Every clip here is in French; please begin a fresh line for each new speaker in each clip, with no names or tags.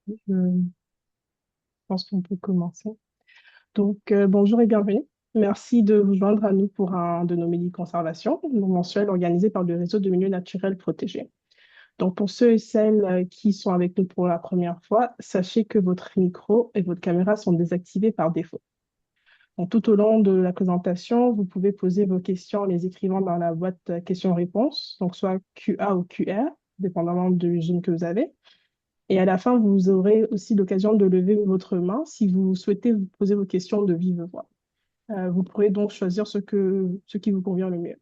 Je pense qu'on peut commencer. Bonjour et bienvenue. Merci de vous joindre à nous pour un de nos mini-conservations mensuelles organisées par le réseau de milieux naturels protégés. Donc, pour ceux et celles qui sont avec nous pour la première fois, sachez que votre micro et votre caméra sont désactivés par défaut. Donc, tout au long de la présentation, vous pouvez poser vos questions en les écrivant dans la boîte questions-réponses, donc soit QA ou QR, dépendamment du Zoom que vous avez. Et à la fin, vous aurez aussi l'occasion de lever votre main si vous souhaitez vous poser vos questions de vive voix. Vous pourrez donc choisir ce qui vous convient le mieux.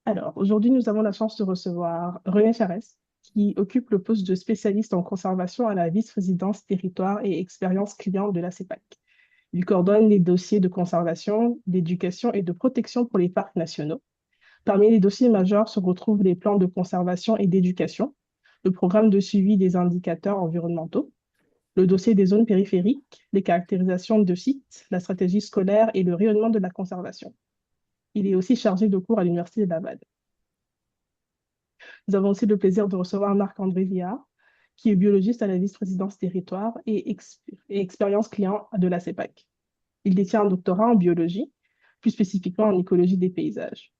Alors, aujourd'hui, nous avons la chance de recevoir René Charest, qui occupe le poste de spécialiste en conservation à la vice-présidence territoire et expérience client de la CEPAC. Il coordonne les dossiers de conservation, d'éducation et de protection pour les parcs nationaux. Parmi les dossiers majeurs se retrouvent les plans de conservation et d'éducation, le programme de suivi des indicateurs environnementaux, le dossier des zones périphériques, les caractérisations de sites, la stratégie scolaire et le rayonnement de la conservation. Il est aussi chargé de cours à l'Université de Laval. Nous avons aussi le plaisir de recevoir Marc-André Viard, qui est biologiste à la vice-présidence territoire et expérience client de la CEPAC. Il détient un doctorat en biologie, plus spécifiquement en écologie des paysages.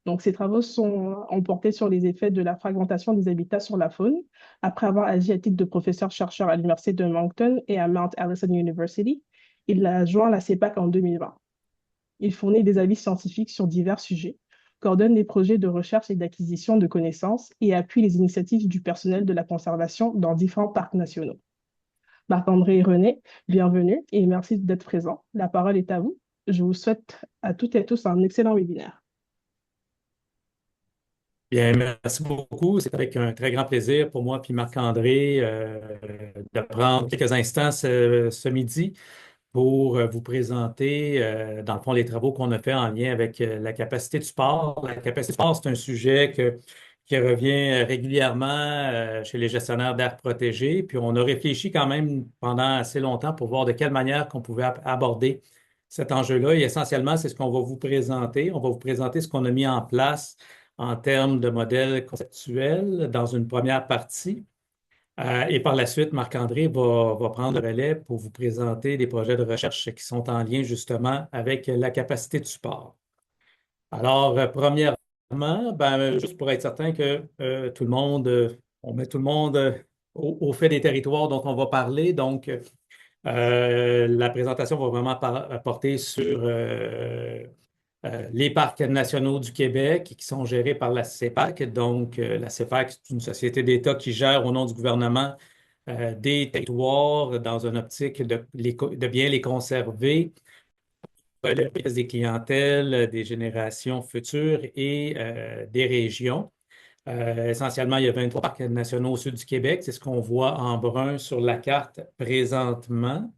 Donc, ses travaux ont porté sur les effets de la fragmentation des habitats sur la faune, après avoir agi à titre de professeur-chercheur à l'Université de Moncton et à Mount Allison University. Il a joint la CEPAC en 2020. Il fournit des avis scientifiques sur divers sujets, coordonne les projets de recherche et d'acquisition de connaissances et appuie les initiatives du personnel de la conservation dans différents parcs nationaux. Marc-André et René, bienvenue et merci d'être présents. La parole est à vous. Je vous souhaite à toutes et à tous un excellent webinaire.
Bien, merci beaucoup. C'est avec un très grand plaisir pour moi puis Marc-André de prendre quelques instants ce midi pour vous présenter, dans le fond, les travaux qu'on a fait en lien avec la capacité du sport. La capacité du sport, c'est un sujet qui revient régulièrement chez les gestionnaires d'aires protégées. Puis on a réfléchi quand même pendant assez longtemps pour voir de quelle manière qu'on pouvait aborder cet enjeu-là. Et essentiellement, c'est ce qu'on va vous présenter. On va vous présenter ce qu'on a mis en place en termes de modèles conceptuels dans une première partie. Et par la suite, Marc-André va prendre le relais pour vous présenter des projets de recherche qui sont en lien justement avec la capacité du sport. Alors, premièrement, juste pour être certain que tout le monde, on met tout le monde au fait des territoires dont on va parler. Donc, la présentation va vraiment porter sur les parcs nationaux du Québec qui sont gérés par la CEPAC. Donc, la CEPAC, c'est une société d'État qui gère au nom du gouvernement des territoires dans une optique de bien les conserver, des clientèles, des générations futures et des régions. Essentiellement, il y a 23 parcs nationaux au sud du Québec. C'est ce qu'on voit en brun sur la carte présentement.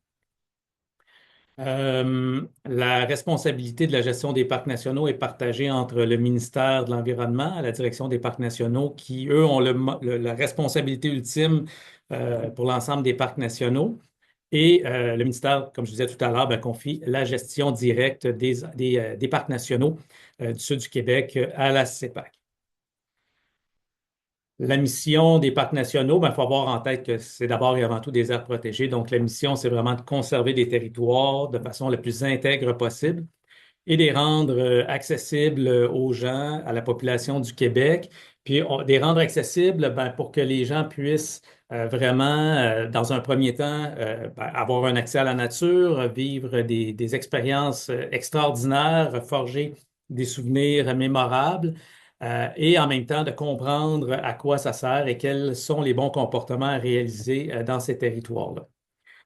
La responsabilité de la gestion des parcs nationaux est partagée entre le ministère de l'Environnement, la direction des parcs nationaux, qui, eux, ont la responsabilité ultime pour l'ensemble des parcs nationaux. Et le ministère, comme je disais tout à l'heure, confie la gestion directe des parcs nationaux du sud du Québec à la CEPAC. La mission des parcs nationaux, il faut avoir en tête que c'est d'abord et avant tout des aires protégées. Donc, la mission, c'est vraiment de conserver des territoires de façon la plus intègre possible et les rendre accessibles aux gens, à la population du Québec, puis les rendre accessibles pour que les gens puissent vraiment, dans un premier temps, avoir un accès à la nature, vivre des expériences extraordinaires, forger des souvenirs mémorables, et en même temps de comprendre à quoi ça sert et quels sont les bons comportements à réaliser dans ces territoires-là.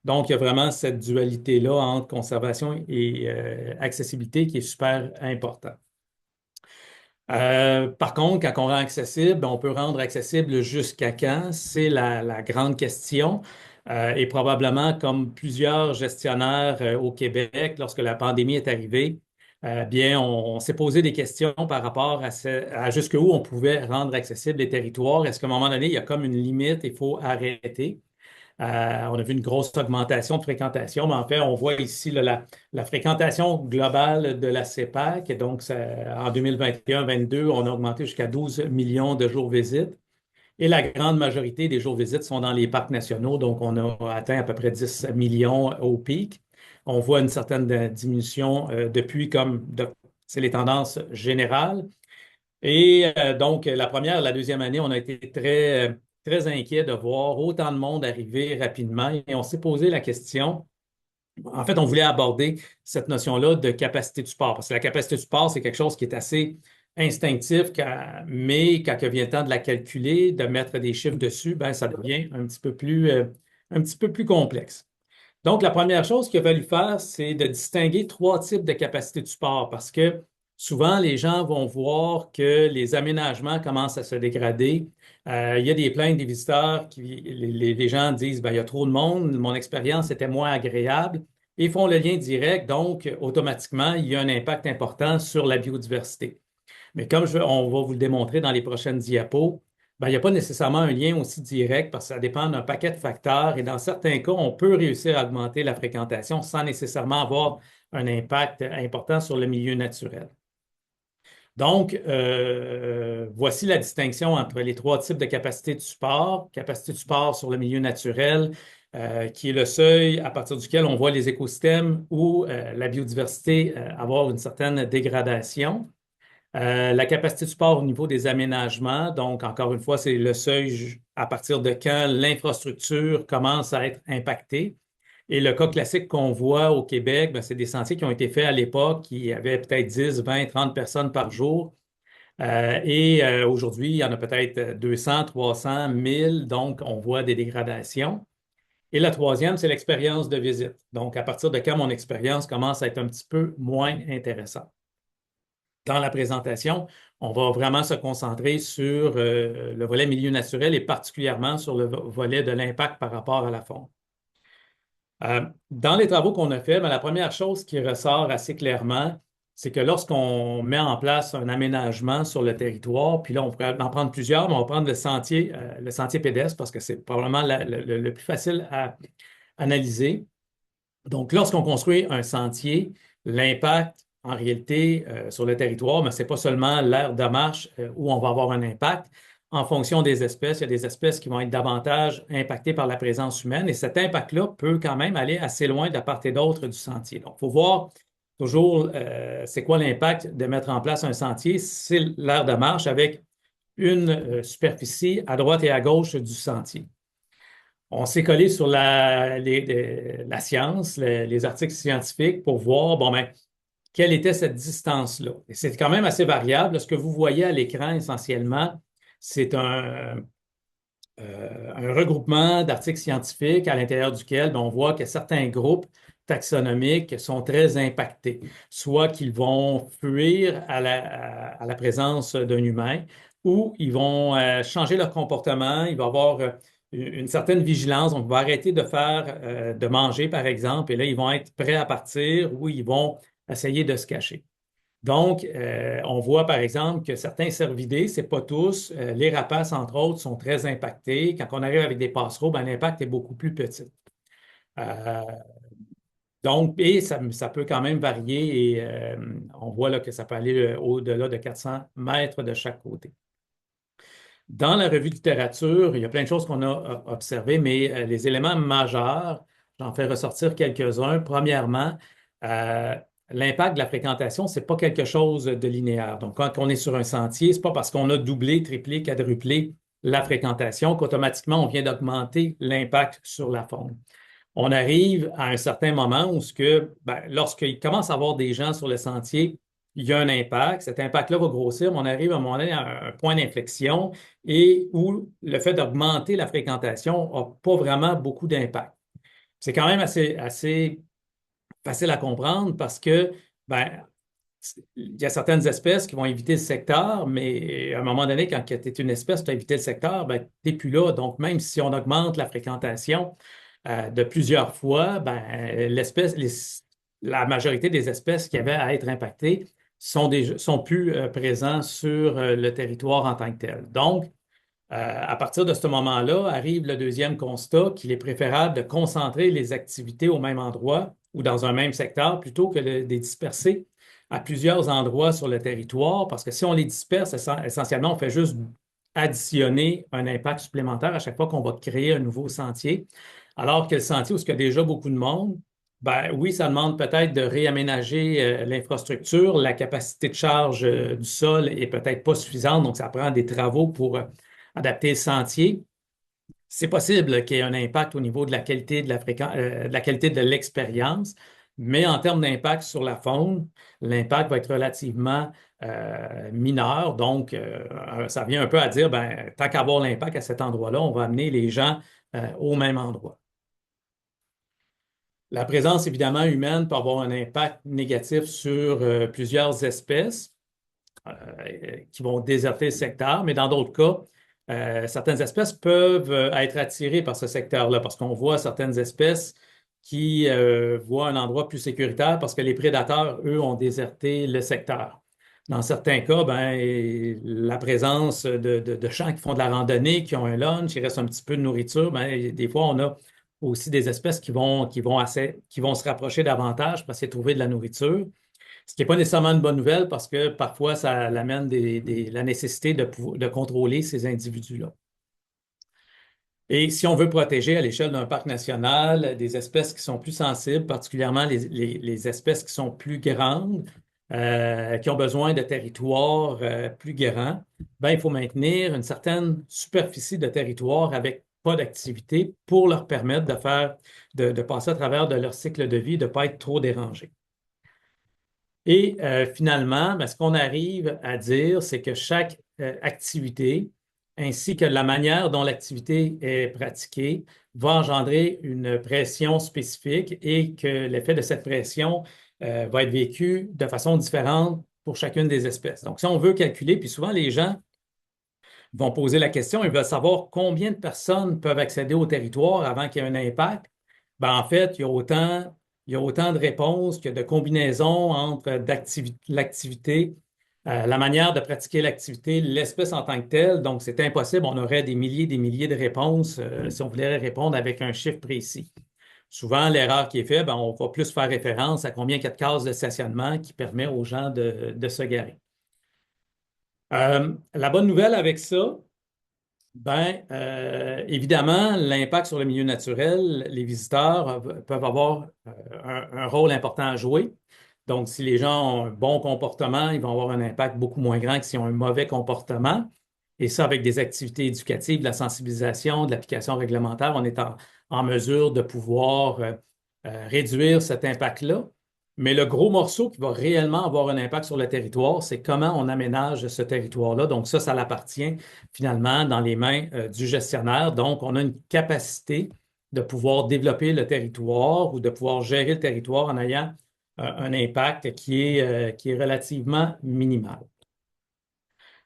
Donc, il y a vraiment cette dualité-là entre conservation et accessibilité qui est super important. Par contre, quand on rend accessible, on peut rendre accessible jusqu'à quand? C'est la grande question. Et probablement, comme plusieurs gestionnaires au Québec, lorsque la pandémie est arrivée, bien, on s'est posé des questions par rapport à jusqu'où on pouvait rendre accessibles les territoires. Est-ce qu'à un moment donné, il y a comme une limite, il faut arrêter? On a vu une grosse augmentation de fréquentation, mais en fait, on voit ici là, la fréquentation globale de la CEPAC. Et donc, en 2021-22, on a augmenté jusqu'à 12 millions de jours visites. Et la grande majorité des jours visites sont dans les parcs nationaux, donc on a atteint à peu près 10 millions au pic. On voit une certaine diminution depuis c'est les tendances générales. Et donc, la première, la deuxième année, on a été très inquiets de voir autant de monde arriver rapidement et on s'est posé la question. En fait, on voulait aborder cette notion-là de capacité du sport, parce que la capacité du sport, c'est quelque chose qui est assez instinctif, mais quand il vient le temps de la calculer, de mettre des chiffres dessus, ben, ça devient un petit peu plus complexe. Donc, la première chose qu'il a fallu faire, c'est de distinguer trois types de capacités de support parce que souvent, les gens vont voir que les aménagements commencent à se dégrader. Il y a des plaintes des visiteurs les gens disent, ben, il y a trop de monde, mon expérience était moins agréable et font le lien direct. Donc, automatiquement, il y a un impact important sur la biodiversité. Mais on va vous le démontrer dans les prochaines diapos, ben, il n'y a pas nécessairement un lien aussi direct parce que ça dépend d'un paquet de facteurs et dans certains cas, on peut réussir à augmenter la fréquentation sans nécessairement avoir un impact important sur le milieu naturel. Donc, voici la distinction entre les trois types de capacité de support. Capacité de support sur le milieu naturel, qui est le seuil à partir duquel on voit les écosystèmes ou la biodiversité avoir une certaine dégradation. La capacité de support au niveau des aménagements, donc encore une fois, c'est le seuil à partir de quand l'infrastructure commence à être impactée. Et le cas classique qu'on voit au Québec, ben, c'est des sentiers qui ont été faits à l'époque, qui avaient peut-être 10, 20, 30 personnes par jour. Aujourd'hui, il y en a peut-être 200, 300, 1000, donc on voit des dégradations. Et la troisième, c'est l'expérience de visite. Donc, à partir de quand mon expérience commence à être un petit peu moins intéressante. Dans la présentation, on va vraiment se concentrer sur le volet milieu naturel et particulièrement sur le volet de l'impact par rapport à la faune. Dans les travaux qu'on a faits, la première chose qui ressort assez clairement, c'est que lorsqu'on met en place un aménagement sur le territoire, puis là, on pourrait en prendre plusieurs, mais on va prendre le sentier pédestre parce que c'est probablement le plus facile à analyser. Donc, lorsqu'on construit un sentier, l'impact, en réalité, sur le territoire, mais ce n'est pas seulement l'aire de marche où on va avoir un impact. En fonction des espèces, il y a des espèces qui vont être davantage impactées par la présence humaine et cet impact-là peut quand même aller assez loin de part et d'autre du sentier. Donc, il faut voir toujours c'est quoi l'impact de mettre en place un sentier. C'est l'aire de marche avec une superficie à droite et à gauche du sentier. On s'est collé sur la science, les articles scientifiques pour voir, bon, ben, quelle était cette distance-là. Et c'est quand même assez variable. Ce que vous voyez à l'écran, essentiellement, c'est un regroupement d'articles scientifiques à l'intérieur duquel ben, on voit que certains groupes taxonomiques sont très impactés, soit qu'ils vont fuir à la présence d'un humain ou ils vont changer leur comportement, il va y avoir une certaine vigilance, on va arrêter de manger, par exemple, et là, ils vont être prêts à partir ou ils vont essayer de se cacher. Donc, on voit par exemple que certains cervidés, c'est pas tous, les rapaces entre autres, sont très impactés. Quand on arrive avec des passereaux, ben, l'impact est beaucoup plus petit. Euh, donc, et ça peut quand même varier et on voit là, que ça peut aller au-delà de 400 mètres de chaque côté. Dans la revue de littérature, il y a plein de choses qu'on a observées, mais les éléments majeurs, j'en fais ressortir quelques-uns. Premièrement, euh, l'impact de la fréquentation, ce n'est pas quelque chose de linéaire. Donc, quand on est sur un sentier, ce n'est pas parce qu'on a doublé, triplé, quadruplé la fréquentation qu'automatiquement, on vient d'augmenter l'impact sur la faune. On arrive à un certain moment où lorsqu'il commence à y avoir des gens sur le sentier, il y a un impact. Cet impact-là va grossir, mais on arrive à un moment donné à un point d'inflexion et où le fait d'augmenter la fréquentation n'a pas vraiment beaucoup d'impact. C'est quand même assez facile à comprendre parce que ben, il y a certaines espèces qui vont éviter le secteur, mais à un moment donné, quand tu es une espèce, tu as évité le secteur, ben, tu n'es plus là. Donc, même si on augmente la fréquentation de plusieurs fois, ben, la majorité des espèces qui avaient à être impactées sont plus présents sur le territoire en tant que tel. Donc, à partir de ce moment-là, arrive le deuxième constat qu'il est préférable de concentrer les activités au même endroit ou dans un même secteur plutôt que de les disperser à plusieurs endroits sur le territoire, parce que si on les disperse, essentiellement, on fait juste additionner un impact supplémentaire à chaque fois qu'on va créer un nouveau sentier. Alors que le sentier où il y a déjà beaucoup de monde, ben oui, ça demande peut-être de réaménager l'infrastructure. La capacité de charge du sol est peut-être pas suffisante, donc ça prend des travaux pour adapter le sentier. C'est possible qu'il y ait un impact au niveau de la qualité de la qualité de l'expérience, mais en termes d'impact sur la faune, l'impact va être relativement mineur. Donc, ça vient un peu à dire, ben, tant qu'avoir l'impact à cet endroit-là, on va amener les gens au même endroit. La présence, évidemment, humaine peut avoir un impact négatif sur plusieurs espèces qui vont déserter le secteur, mais dans d'autres cas, certaines espèces peuvent être attirées par ce secteur-là parce qu'on voit certaines espèces qui voient un endroit plus sécuritaire parce que les prédateurs, eux, ont déserté le secteur. Dans certains cas, ben, la présence de gens qui font de la randonnée, qui ont un lunch, il reste un petit peu de nourriture, ben, des fois, on a aussi des espèces qui vont se rapprocher davantage pour essayer de trouver de la nourriture. Ce qui n'est pas nécessairement une bonne nouvelle parce que parfois, ça amène la nécessité de contrôler ces individus-là. Et si on veut protéger à l'échelle d'un parc national des espèces qui sont plus sensibles, particulièrement les espèces qui sont plus grandes, qui ont besoin de territoires plus grands, ben, il faut maintenir une certaine superficie de territoire avec pas d'activité pour leur permettre de passer à travers de leur cycle de vie, de ne pas être trop dérangés. Et finalement, ben, ce qu'on arrive à dire, c'est que chaque activité, ainsi que la manière dont l'activité est pratiquée, va engendrer une pression spécifique et que l'effet de cette pression va être vécu de façon différente pour chacune des espèces. Donc, si on veut calculer, puis souvent les gens vont poser la question, ils veulent savoir combien de personnes peuvent accéder au territoire avant qu'il y ait un impact. Ben, en fait, il y a autant de réponses que de combinaisons entre l'activité, la manière de pratiquer l'activité, l'espèce en tant que telle. Donc, c'est impossible. On aurait des milliers de réponses si on voulait répondre avec un chiffre précis. Souvent, l'erreur qui est faite, ben, on va plus faire référence à combien il y a de cases de stationnement qui permet aux gens de se garer. La bonne nouvelle avec ça, ben, évidemment, l'impact sur le milieu naturel, les visiteurs peuvent avoir un rôle important à jouer. Donc, si les gens ont un bon comportement, ils vont avoir un impact beaucoup moins grand que s'ils ont un mauvais comportement. Et ça, avec des activités éducatives, de la sensibilisation, de l'application réglementaire, on est en mesure de pouvoir réduire cet impact-là. Mais le gros morceau qui va réellement avoir un impact sur le territoire, c'est comment on aménage ce territoire-là. Donc ça appartient finalement dans les mains du gestionnaire. Donc, on a une capacité de pouvoir développer le territoire ou de pouvoir gérer le territoire en ayant un impact qui est relativement minimal.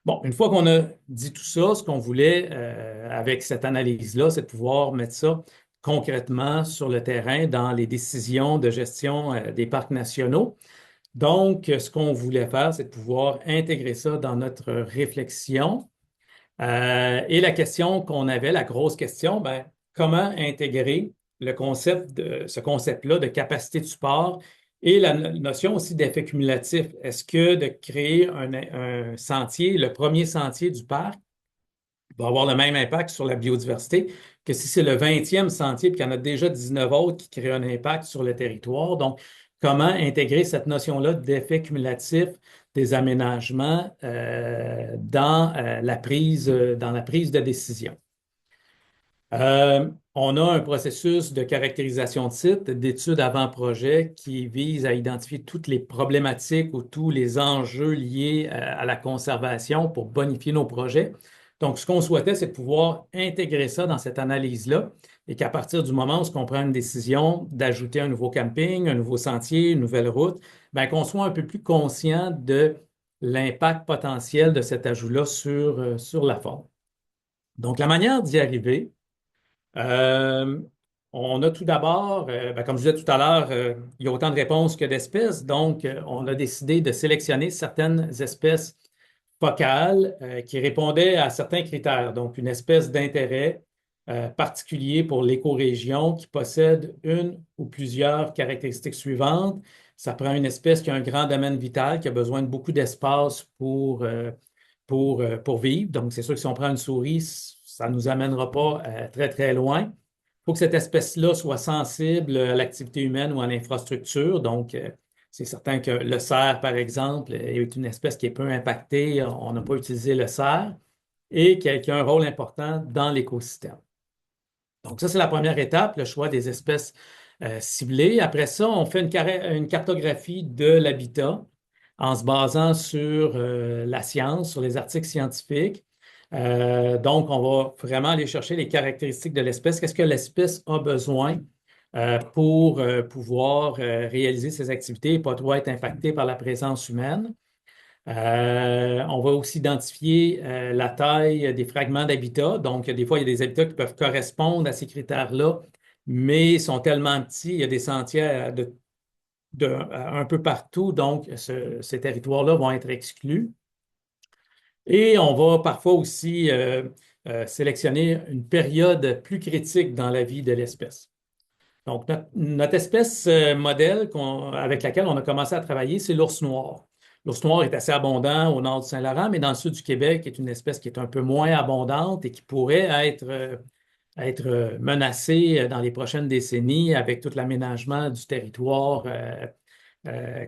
Bon, une fois qu'on a dit tout ça, ce qu'on voulait avec cette analyse-là, c'est de pouvoir mettre ça concrètement sur le terrain dans les décisions de gestion des parcs nationaux. Donc, ce qu'on voulait faire, c'est de pouvoir intégrer ça dans notre réflexion. Et la question qu'on avait, la grosse question, ben, comment intégrer ce concept-là de capacité de support et la notion aussi d'effet cumulatif. Est-ce que de créer un sentier, le premier sentier du parc, va avoir le même impact sur la biodiversité que si c'est le 20e sentier et qu'il y en a déjà 19 autres qui créent un impact sur le territoire? Donc, comment intégrer cette notion-là d'effet cumulatif des aménagements dans dans la prise de décision? On a un processus de caractérisation de site, d'études avant-projet qui vise à identifier toutes les problématiques ou tous les enjeux liés à la conservation pour bonifier nos projets. Donc, ce qu'on souhaitait, c'est de pouvoir intégrer ça dans cette analyse-là et qu'à partir du moment où on prend une décision d'ajouter un nouveau camping, un nouveau sentier, une nouvelle route, bien, qu'on soit un peu plus conscient de l'impact potentiel de cet ajout-là sur la faune. Donc, la manière d'y arriver, euh, on a tout d'abord, ben, comme je disais tout à l'heure, il y a autant de réponses que d'espèces. Donc, on a décidé de sélectionner certaines espèces focales qui répondaient à certains critères. Donc, une espèce d'intérêt particulier pour l'écorégion qui possède une ou plusieurs caractéristiques suivantes. Ça prend une espèce qui a un grand domaine vital, qui a besoin de beaucoup d'espace pour vivre. Donc, c'est sûr que si on prend une souris, ça ne nous amènera pas très, très loin. Il faut que cette espèce-là soit sensible à l'activité humaine ou à l'infrastructure. Donc, c'est certain que le cerf, par exemple, est une espèce qui est peu impactée. On n'a pas utilisé le cerf et qui a un rôle important dans l'écosystème. Donc, ça, c'est la première étape, le choix des espèces ciblées. Après ça, on fait une cartographie de l'habitat en se basant sur la science, sur les articles scientifiques. Donc, on va vraiment aller chercher les caractéristiques de l'espèce. Qu'est-ce que l'espèce a besoin pour pouvoir réaliser ses activités et pas trop être impactée par la présence humaine? On va aussi identifier la taille des fragments d'habitat. Donc, des fois, il y a des habitats qui peuvent correspondre à ces critères-là, mais sont tellement petits, il y a des sentiers un peu partout, donc ces territoires-là vont être exclus. Et on va parfois aussi sélectionner une période plus critique dans la vie de l'espèce. Donc, notre espèce modèle avec laquelle on a commencé à travailler, c'est l'ours noir. L'ours noir est assez abondant au nord du Saint-Laurent, mais dans le sud du Québec, est une espèce qui est un peu moins abondante et qui pourrait être menacée dans les prochaines décennies avec tout l'aménagement du territoire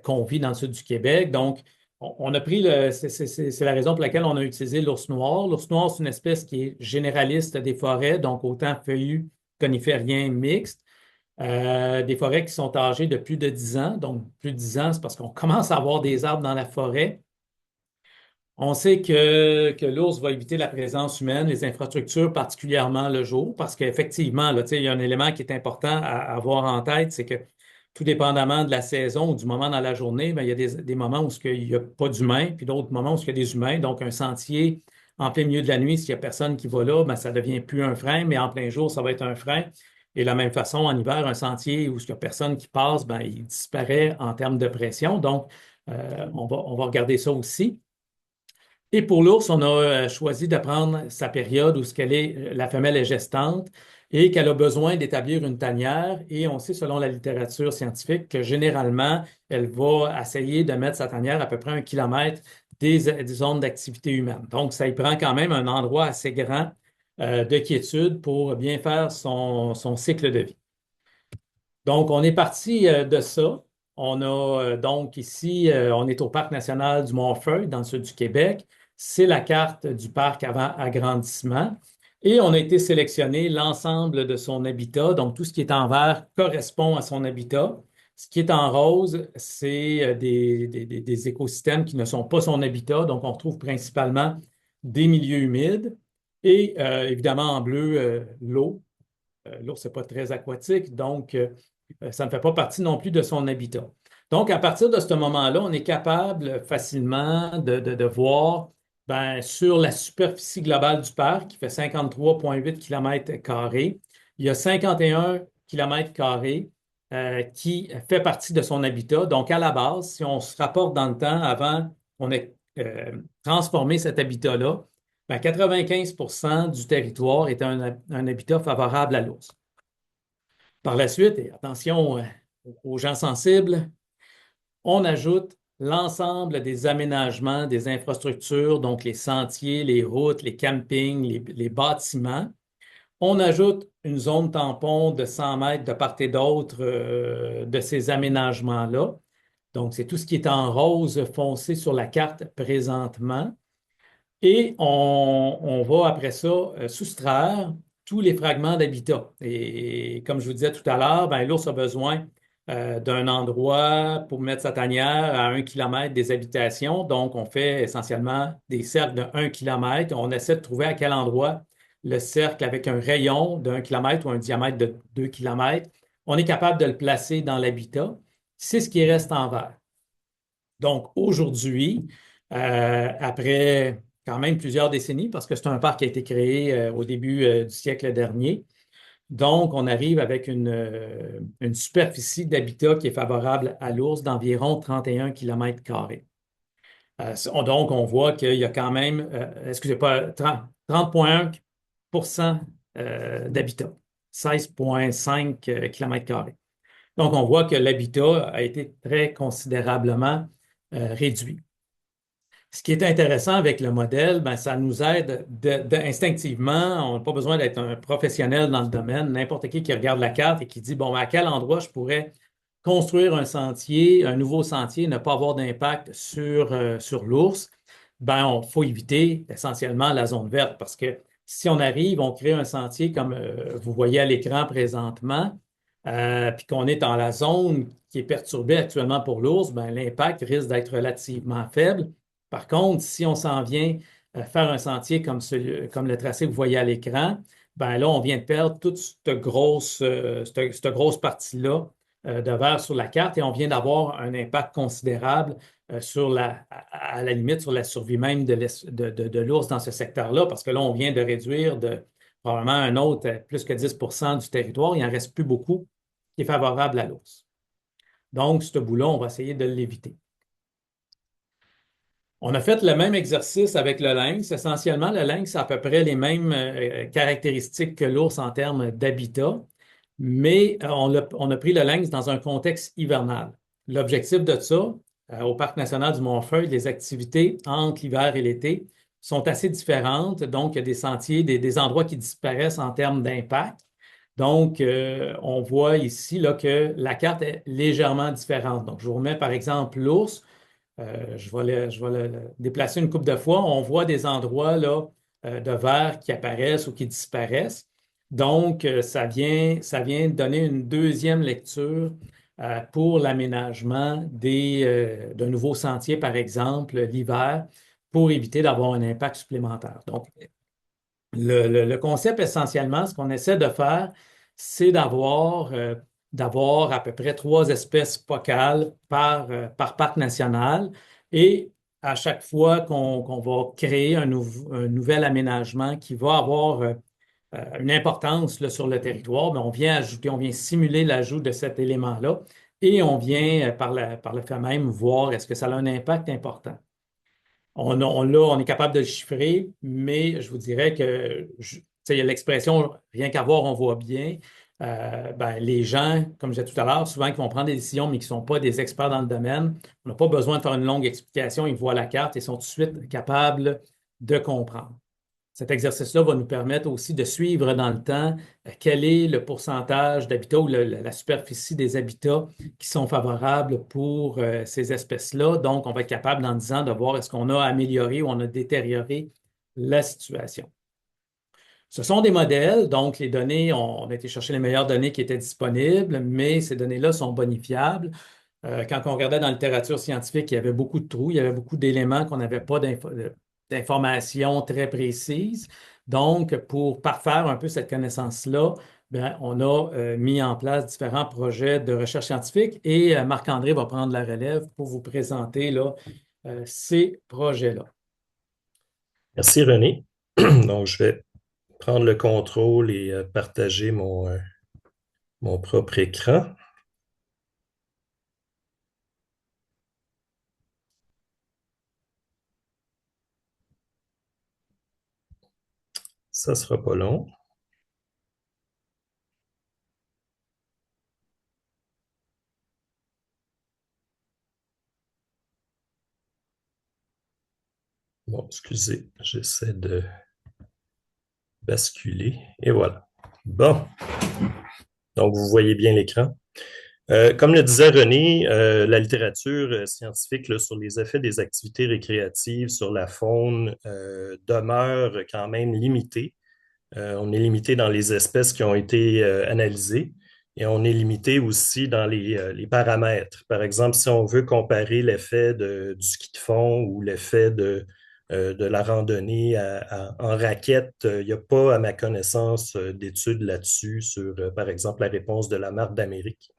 qu'on vit dans le sud du Québec. Donc, on a pris c'est la raison pour laquelle on a utilisé l'ours noir. L'ours noir, c'est une espèce qui est généraliste des forêts, donc autant feuillus, conifériens, mixtes. Des forêts qui sont âgées de plus de 10 ans. Donc, plus de 10 ans, c'est parce qu'on commence à avoir des arbres dans la forêt. On sait que l'ours va éviter la présence humaine, les infrastructures, particulièrement le jour, parce qu'effectivement, là, il y a un élément qui est important à avoir en tête, c'est que tout dépendamment de la saison ou du moment dans la journée, bien, il y a des moments où il n'y a pas d'humains, puis d'autres moments où il y a des humains. Donc, un sentier en plein milieu de la nuit, s'il n'y a personne qui va là, bien, ça ne devient plus un frein, mais en plein jour, ça va être un frein. Et de la même façon, en hiver, un sentier où il n'y a personne qui passe, bien, il disparaît en termes de pression. Donc, on va regarder ça aussi. Et pour l'ours, on a choisi de prendre sa période où la femelle est gestante et qu'elle a besoin d'établir une tanière. Et on sait, selon la littérature scientifique, que généralement, elle va essayer de mettre sa tanière à peu près 1 kilomètre des zones d'activité humaine. Donc, ça y prend quand même un endroit assez grand de quiétude pour bien faire son cycle de vie. Donc, on est parti de ça. On a donc ici, on est au Parc national du Mont-Feuille, dans le sud du Québec. C'est la carte du parc avant agrandissement. Et on a été sélectionné l'ensemble de son habitat. Donc, tout ce qui est en vert correspond à son habitat. Ce qui est en rose, c'est des écosystèmes qui ne sont pas son habitat. Donc, on retrouve principalement des milieux humides et évidemment en bleu, l'eau. L'ours n'est pas très aquatique, donc ça ne fait pas partie non plus de son habitat. Donc, à partir de ce moment-là, on est capable facilement de voir sur la superficie globale du parc, qui fait 53,8 km², il y a 51 km² qui fait partie de son habitat. Donc, à la base, si on se rapporte dans le temps, avant qu'on ait transformé cet habitat-là, 95% du territoire est un habitat favorable à l'ours. Par la suite, et attention aux gens sensibles, on ajoute l'ensemble des aménagements, des infrastructures, donc les sentiers, les routes, les campings, les bâtiments. On ajoute une zone tampon de 100 mètres de part et d'autre de ces aménagements-là. Donc, c'est tout ce qui est en rose foncé sur la carte présentement. Et on va après ça soustraire tous les fragments d'habitat. Et comme je vous disais tout à l'heure, l'ours a besoin d'un endroit pour mettre sa tanière à 1 kilomètre des habitations. Donc, on fait essentiellement des cercles de 1 kilomètre. On essaie de trouver à quel endroit le cercle avec un rayon d'1 kilomètre ou un diamètre de 2 kilomètres, on est capable de le placer dans l'habitat. C'est ce qui reste en vert. Donc, aujourd'hui, après quand même plusieurs décennies, parce que c'est un parc qui a été créé au début du siècle dernier. Donc, on arrive avec une superficie d'habitat qui est favorable à l'ours d'environ 31 km². Donc, on voit qu'il y a quand même, excusez pas, 30,1% d'habitat, 16,5 km². Donc, on voit que l'habitat a été très considérablement réduit. Ce qui est intéressant avec le modèle, ben, ça nous aide instinctivement. On n'a pas besoin d'être un professionnel dans le domaine. N'importe qui regarde la carte et qui dit, bon, ben, à quel endroit je pourrais construire un sentier, un nouveau sentier, ne pas avoir d'impact sur l'ours, ben, il faut éviter essentiellement la zone verte parce que si on arrive, on crée un sentier comme vous voyez à l'écran présentement, puis qu'on est dans la zone qui est perturbée actuellement pour l'ours, ben, l'impact risque d'être relativement faible. Par contre, si on s'en vient faire un sentier comme le tracé que vous voyez à l'écran, ben là, on vient de perdre toute cette grosse partie-là de verre sur la carte et on vient d'avoir un impact considérable à la limite sur la survie même de l'ours dans ce secteur-là, parce que là, on vient de réduire de probablement un autre plus que 10 du territoire. Il n'en reste plus beaucoup qui est favorable à l'ours. Donc, ce bout-là, on va essayer de l'éviter. On a fait le même exercice avec le lynx. Essentiellement, le lynx a à peu près les mêmes caractéristiques que l'ours en termes d'habitat, mais on a pris le lynx dans un contexte hivernal. L'objectif de ça, au Parc national du Mont-Feuille, les activités entre l'hiver et l'été sont assez différentes. Donc, il y a des sentiers, des endroits qui disparaissent en termes d'impact. Donc, on voit ici là, que la carte est légèrement différente. Donc, je vous remets par exemple l'ours. Je vais le déplacer une couple de fois. On voit des endroits là, de verre qui apparaissent ou qui disparaissent. Donc, ça vient donner une deuxième lecture pour l'aménagement de nouveaux sentiers, par exemple, l'hiver, pour éviter d'avoir un impact supplémentaire. Donc, le concept, essentiellement, ce qu'on essaie de faire, c'est d'avoir à peu près 3 espèces focales par parc national. Et à chaque fois qu'on va créer un nouvel aménagement qui va avoir une importance là, sur le territoire, ben, on vient ajouter, on vient simuler l'ajout de cet élément-là et on vient, par le fait même, voir est-ce que ça a un impact important. On est capable de le chiffrer, mais je vous dirais que tu sais, il y a l'expression rien qu'à voir, on voit bien. Ben, les gens, comme je disais tout à l'heure, souvent qui vont prendre des décisions, mais qui ne sont pas des experts dans le domaine, on n'a pas besoin de faire une longue explication. Ils voient la carte et sont tout de suite capables de comprendre. Cet exercice-là va nous permettre aussi de suivre dans le temps quel est le pourcentage d'habitats ou la superficie des habitats qui sont favorables pour ces espèces-là. Donc, on va être capable, dans 10 ans, de voir est-ce qu'on a amélioré ou on a détérioré la situation. Ce sont des modèles, donc les données, on a été chercher les meilleures données qui étaient disponibles, mais ces données-là sont bonifiables. Quand on regardait dans la littérature scientifique, il y avait beaucoup de trous, il y avait beaucoup d'éléments qu'on n'avait pas d'informations très précises. Donc, pour parfaire un peu cette connaissance-là, bien, on a mis en place différents projets de recherche scientifique et Marc-André va prendre la relève pour vous présenter là, ces projets-là.
Merci René. Donc, je vais prendre le contrôle et partager mon propre écran. Ça ne sera pas long. Bon, excusez, j'essaie de basculer. Et voilà. Bon. Donc, vous voyez bien l'écran. Comme le disait René, la littérature scientifique là, sur les effets des activités récréatives sur la faune demeure quand même limitée. On est limité dans les espèces qui ont été analysées et on est limité aussi dans les paramètres. Par exemple, si on veut comparer l'effet du ski de fond ou l'effet de la randonnée en raquette, il n'y a pas, à ma connaissance, d'études là-dessus sur, par exemple, la réponse de la marque d'Amérique.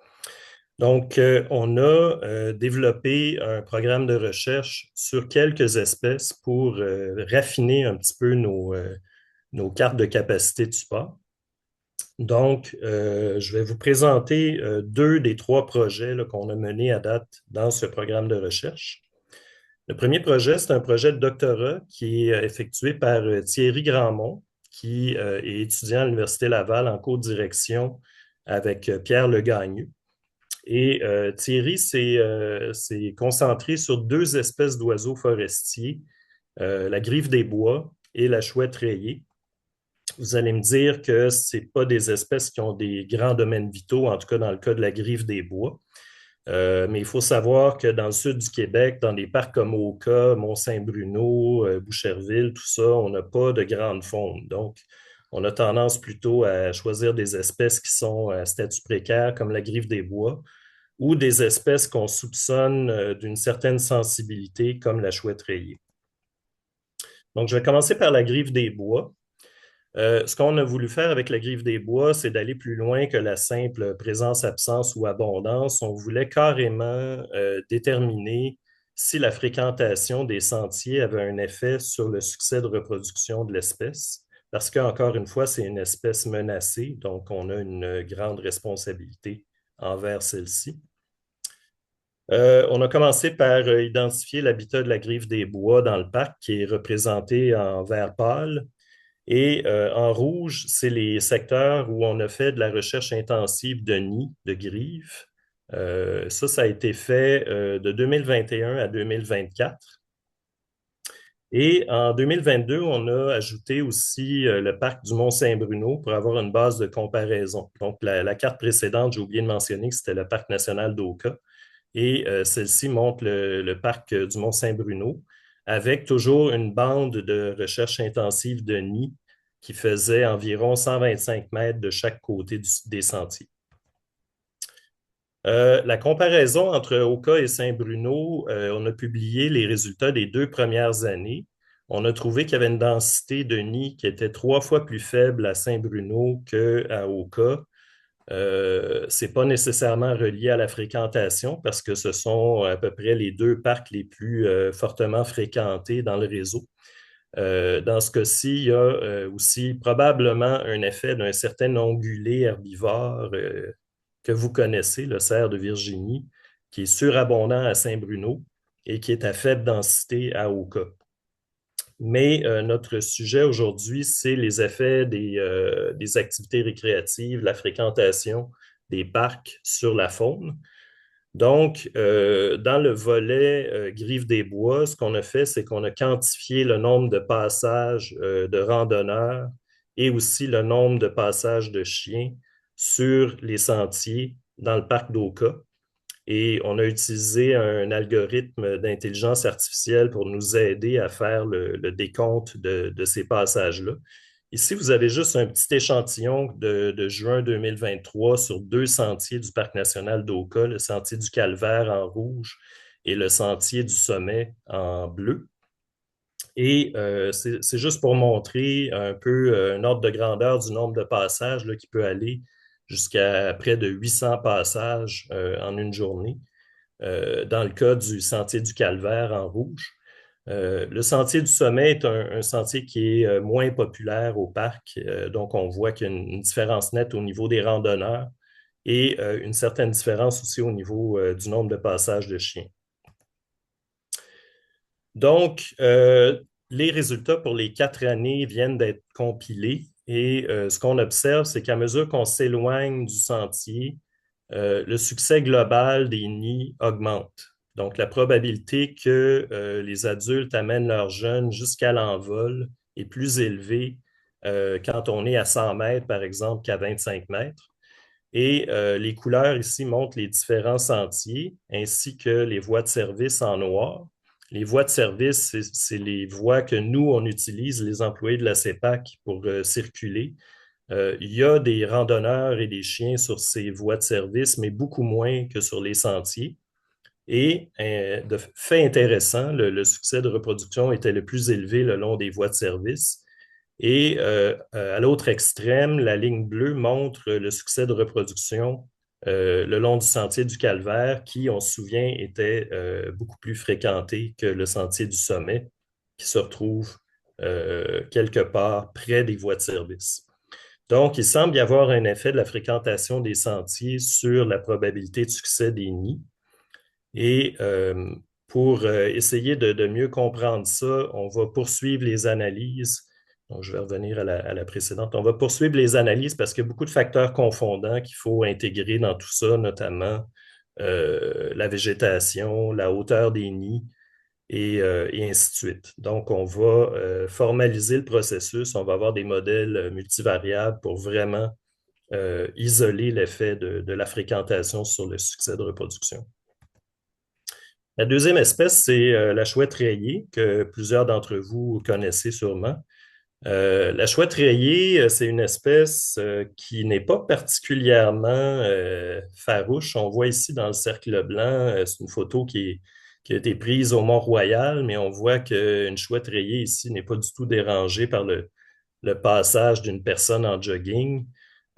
Donc, on a développé un programme de recherche sur quelques espèces pour raffiner un petit peu nos cartes de capacité de support. Donc, je vais vous présenter 2 des 3 projets qu'on a menés à date dans ce programme de recherche. Le premier projet, c'est un projet de doctorat qui est effectué par Thierry Grandmont, qui est étudiant à l'Université Laval en co-direction avec Pierre Legagneux. Et Thierry s'est concentré sur deux espèces d'oiseaux forestiers, la grive des bois et la chouette rayée. Vous allez me dire que ce n'est pas des espèces qui ont des grands domaines vitaux, en tout cas dans le cas de la grive des bois. Mais il faut savoir que dans le sud du Québec, dans des parcs comme Oka, Mont-Saint-Bruno, Boucherville, tout ça, on n'a pas de grande faune. Donc, on a tendance plutôt à choisir des espèces qui sont à statut précaire, comme la grive des bois, ou des espèces qu'on soupçonne d'une certaine sensibilité, comme la chouette rayée. Donc, je vais commencer par la grive des bois. Ce qu'on a voulu faire avec la griffe des bois, c'est d'aller plus loin que la simple présence, absence ou abondance. On voulait carrément déterminer si la fréquentation des sentiers avait un effet sur le succès de reproduction de l'espèce. Parce qu'encore une fois, c'est une espèce menacée, donc on a une grande responsabilité envers celle-ci. On a commencé par identifier l'habitat de la griffe des bois dans le parc, qui est représenté en vert pâle. Et en rouge, c'est les secteurs où on a fait de la recherche intensive de nids, de grives. Ça a été fait de 2021 à 2024. Et en 2022, on a ajouté aussi le parc du Mont-Saint-Bruno pour avoir une base de comparaison. Donc, la carte précédente, j'ai oublié de mentionner que c'était le parc national d'Oka. Et celle-ci montre le parc du Mont-Saint-Bruno avec toujours une bande de recherche intensive de nids qui faisait environ 125 mètres de chaque côté des sentiers. La comparaison entre Oka et Saint-Bruno, on a publié les résultats des 2 premières années. On a trouvé qu'il y avait une densité de nids qui était 3 fois plus faible à Saint-Bruno qu'à Oka. Ce n'est pas nécessairement relié à la fréquentation parce que ce sont à peu près les 2 parcs les plus fortement fréquentés dans le réseau. Dans ce cas-ci, il y a aussi probablement un effet d'un certain ongulé herbivore que vous connaissez, le cerf de Virginie, qui est surabondant à Saint-Bruno et qui est à faible densité à Oka. Mais notre sujet aujourd'hui, c'est les effets des activités récréatives, la fréquentation des parcs sur la faune. Donc, dans le volet Grive des Bois, ce qu'on a fait, c'est qu'on a quantifié le nombre de passages de randonneurs et aussi le nombre de passages de chiens sur les sentiers dans le parc d'Oka. Et on a utilisé un algorithme d'intelligence artificielle pour nous aider à faire le décompte de ces passages-là. Ici, vous avez juste un petit échantillon de juin 2023 sur 2 sentiers du Parc national d'Oka, le sentier du Calvaire en rouge et le sentier du Sommet en bleu. Et c'est juste pour montrer un peu un ordre de grandeur du nombre de passages là, qui peut aller jusqu'à près de 800 passages en une journée. Dans le cas du sentier du Calvaire en rouge. Le sentier du Sommet est un sentier qui est moins populaire au parc, donc on voit qu'il y a une différence nette au niveau des randonneurs et une certaine différence aussi au niveau du nombre de passages de chiens. Donc, les résultats pour les 4 années viennent d'être compilés et ce qu'on observe, c'est qu'à mesure qu'on s'éloigne du sentier, le succès global des nids augmente. Donc, la probabilité que les adultes amènent leurs jeunes jusqu'à l'envol est plus élevée quand on est à 100 mètres, par exemple, qu'à 25 mètres. Et les couleurs ici montrent les différents sentiers ainsi que les voies de service en noir. Les voies de service, c'est les voies que nous, on utilise, les employés de la CEPAC, pour circuler. Il y a des randonneurs et des chiens sur ces voies de service, mais beaucoup moins que sur les sentiers. Et de fait intéressant, le succès de reproduction était le plus élevé le long des voies de service. Et à l'autre extrême, la ligne bleue montre le succès de reproduction le long du sentier du Calvaire, qui, on se souvient, était beaucoup plus fréquenté que le sentier du Sommet, qui se retrouve quelque part près des voies de service. Donc, il semble y avoir un effet de la fréquentation des sentiers sur la probabilité de succès des nids. Et pour essayer de mieux comprendre ça, on va poursuivre les analyses. Donc, je vais revenir à la précédente. On va poursuivre les analyses parce qu'il y a beaucoup de facteurs confondants qu'il faut intégrer dans tout ça, notamment la végétation, la hauteur des nids et ainsi de suite. Donc, on va formaliser le processus, on va avoir des modèles multivariables pour vraiment isoler l'effet de la fréquentation sur le succès de reproduction. La deuxième espèce, c'est la chouette rayée, que plusieurs d'entre vous connaissez sûrement. La chouette rayée, c'est une espèce qui n'est pas particulièrement farouche. On voit ici dans le cercle blanc, c'est une photo qui a été prise au Mont-Royal, mais on voit qu'une chouette rayée ici n'est pas du tout dérangée par le passage d'une personne en jogging.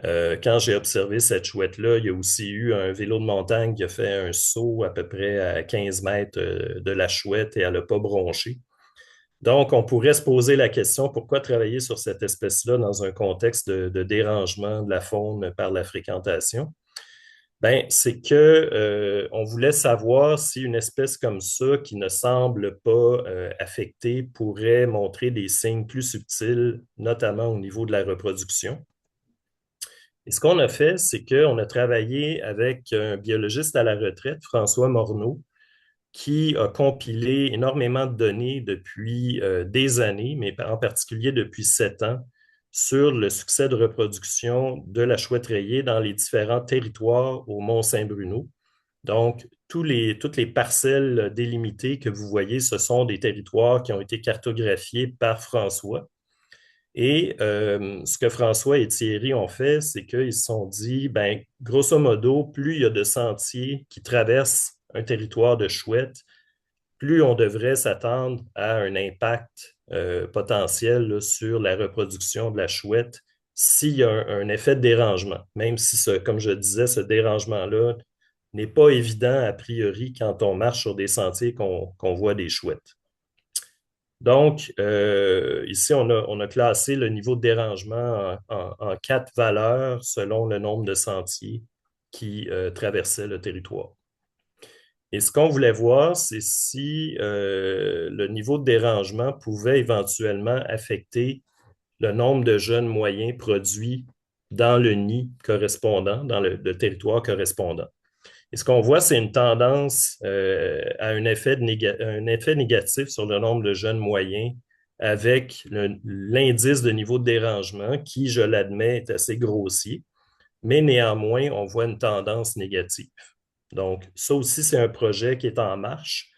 Quand j'ai observé cette chouette-là, il y a aussi eu un vélo de montagne qui a fait un saut à peu près à 15 mètres de la chouette et elle n'a pas bronché. Donc, on pourrait se poser la question, pourquoi travailler sur cette espèce-là dans un contexte de dérangement de la faune par la fréquentation? Ben, c'est que on voulait savoir si une espèce comme ça, qui ne semble pas affectée, pourrait montrer des signes plus subtils, notamment au niveau de la reproduction. Et ce qu'on a fait, c'est qu'on a travaillé avec un biologiste à la retraite, François Morneau, qui a compilé énormément de données depuis des années, mais en particulier depuis 7 ans, sur le succès de reproduction de la chouette rayée dans les différents territoires au Mont-Saint-Bruno. Donc, toutes les parcelles délimitées que vous voyez, ce sont des territoires qui ont été cartographiés par François. Et ce que François et Thierry ont fait, c'est qu'ils se sont dit, ben, grosso modo, plus il y a de sentiers qui traversent un territoire de chouette, plus on devrait s'attendre à un impact potentiel là, sur la reproduction de la chouette s'il y a un effet de dérangement, même si, comme je disais, ce dérangement-là n'est pas évident a priori quand on marche sur des sentiers qu'on voit des chouettes. Donc, ici, on a classé le niveau de dérangement en 4 valeurs selon le nombre de sentiers qui traversaient le territoire. Et ce qu'on voulait voir, c'est si le niveau de dérangement pouvait éventuellement affecter le nombre de jeunes moyens produits dans le nid correspondant, dans le territoire correspondant. Et ce qu'on voit, c'est une tendance à un effet négatif sur le nombre de jeunes moyens avec l'indice de niveau de dérangement qui, je l'admets, est assez grossier, mais néanmoins, on voit une tendance négative. Donc, ça aussi, c'est un projet qui est en marche.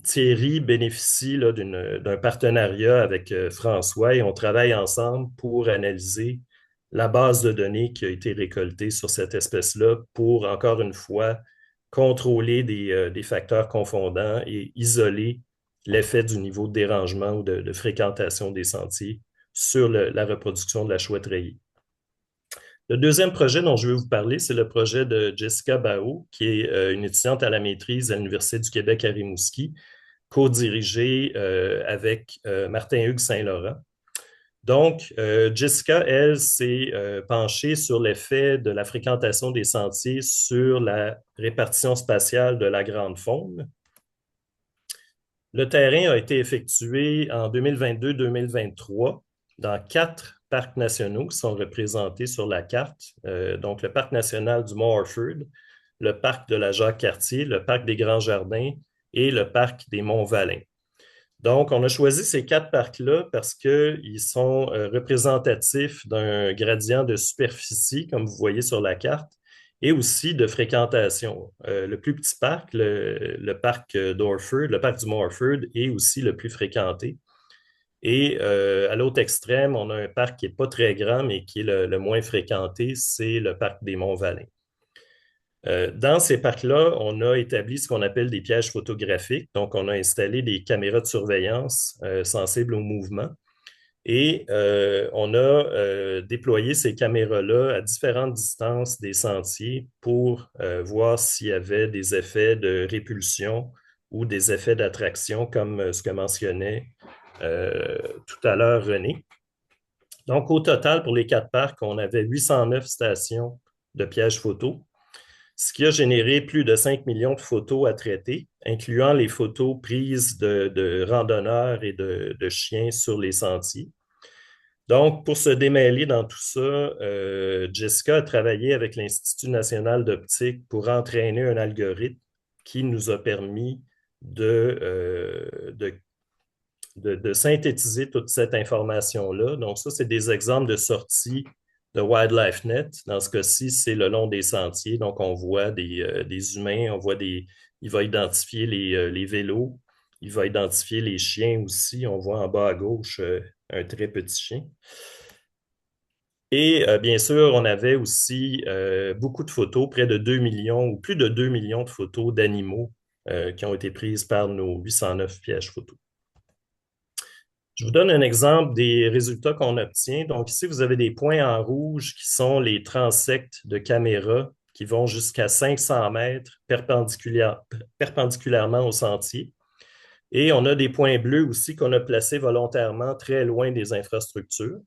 Thierry bénéficie là, d'un partenariat avec François et on travaille ensemble pour analyser la base de données qui a été récoltée sur cette espèce-là pour, encore une fois, contrôler des facteurs confondants et isoler l'effet du niveau de dérangement ou de fréquentation des sentiers sur la reproduction de la chouette rayée. Le deuxième projet dont je vais vous parler, c'est le projet de Jessica Bao, qui est une étudiante à la maîtrise à l'Université du Québec à Rimouski, co-dirigée avec Martin-Hugues Saint-Laurent. Donc, Jessica, elle, s'est penchée sur l'effet de la fréquentation des sentiers sur la répartition spatiale de la grande faune. Le terrain a été effectué en 2022-2023 dans 4 parcs nationaux qui sont représentés sur la carte. Donc, le parc national du Mont-Orford, le parc de la Jacques-Cartier, le parc des Grands Jardins et le parc des Monts-Valin. Donc, on a choisi ces 4 parcs-là parce qu'ils sont représentatifs d'un gradient de superficie, comme vous voyez sur la carte, et aussi de fréquentation. Le plus petit parc, le parc d'Orford, le parc du Mont-Orford, est aussi le plus fréquenté. Et à l'autre extrême, on a un parc qui n'est pas très grand, mais qui est le moins fréquenté, c'est le parc des Monts-Valin. Dans ces parcs-là, on a établi ce qu'on appelle des pièges photographiques. Donc, on a installé des caméras de surveillance sensibles au mouvement. Et on a déployé ces caméras-là à différentes distances des sentiers pour voir s'il y avait des effets de répulsion ou des effets d'attraction, comme ce que mentionnait tout à l'heure René. Donc, au total, pour les 4 parcs, on avait 809 stations de pièges photos, ce qui a généré plus de 5 millions de photos à traiter, incluant les photos prises de randonneurs et de chiens sur les sentiers. Donc, pour se démêler dans tout ça, Jessica a travaillé avec l'Institut national d'optique pour entraîner un algorithme qui nous a permis de synthétiser toute cette information-là. Donc, ça, c'est des exemples de sorties de WildlifeNet. Dans ce cas-ci, c'est le long des sentiers. Donc, on voit des humains, il va identifier les vélos, il va identifier les chiens aussi. On voit en bas à gauche un très petit chien. Et bien sûr, on avait aussi beaucoup de photos, près de 2 millions ou plus de 2 millions de photos d'animaux qui ont été prises par nos 809 pièges photos. Je vous donne un exemple des résultats qu'on obtient. Donc ici, vous avez des points en rouge qui sont les transects de caméra qui vont jusqu'à 500 mètres perpendiculairement au sentier. Et on a des points bleus aussi qu'on a placés volontairement très loin des infrastructures.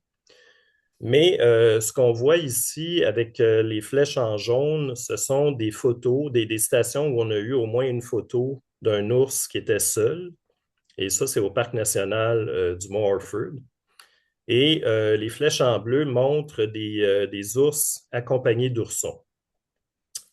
Mais ce qu'on voit ici avec les flèches en jaune, ce sont des photos, des stations où on a eu au moins une photo d'un ours qui était seul. Et ça, c'est au parc national du Mont Orford. Et les flèches en bleu montrent des ours accompagnés d'oursons.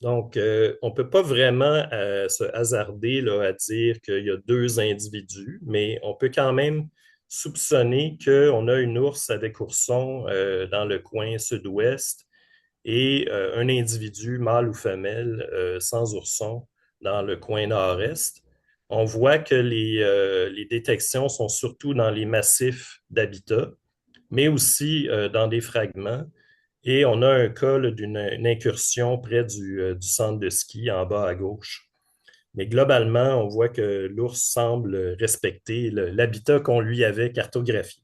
Donc, on ne peut pas vraiment se hasarder là, à dire qu'il y a deux individus, mais on peut quand même soupçonner qu'on a une ours avec ourson dans le coin sud-ouest et un individu mâle ou femelle sans ourson dans le coin nord-est. On voit que les détections sont surtout dans les massifs d'habitat, mais aussi dans des fragments. Et on a un cas d'une incursion près du centre de ski en bas à gauche. Mais globalement, on voit que l'ours semble respecter l'habitat qu'on lui avait cartographié.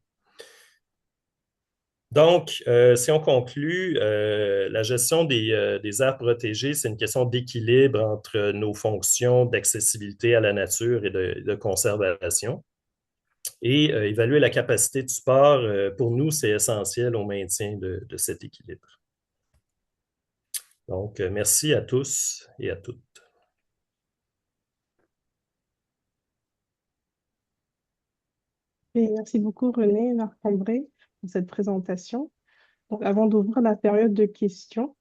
Donc, si on conclut, la gestion des aires protégées, c'est une question d'équilibre entre nos fonctions d'accessibilité à la nature et de conservation. Et évaluer la capacité du sport, pour nous, c'est essentiel au maintien de cet équilibre. Donc, merci à tous et à toutes.
Et merci beaucoup, René et Marc-André, pour cette présentation. Donc, avant d'ouvrir la période de questions,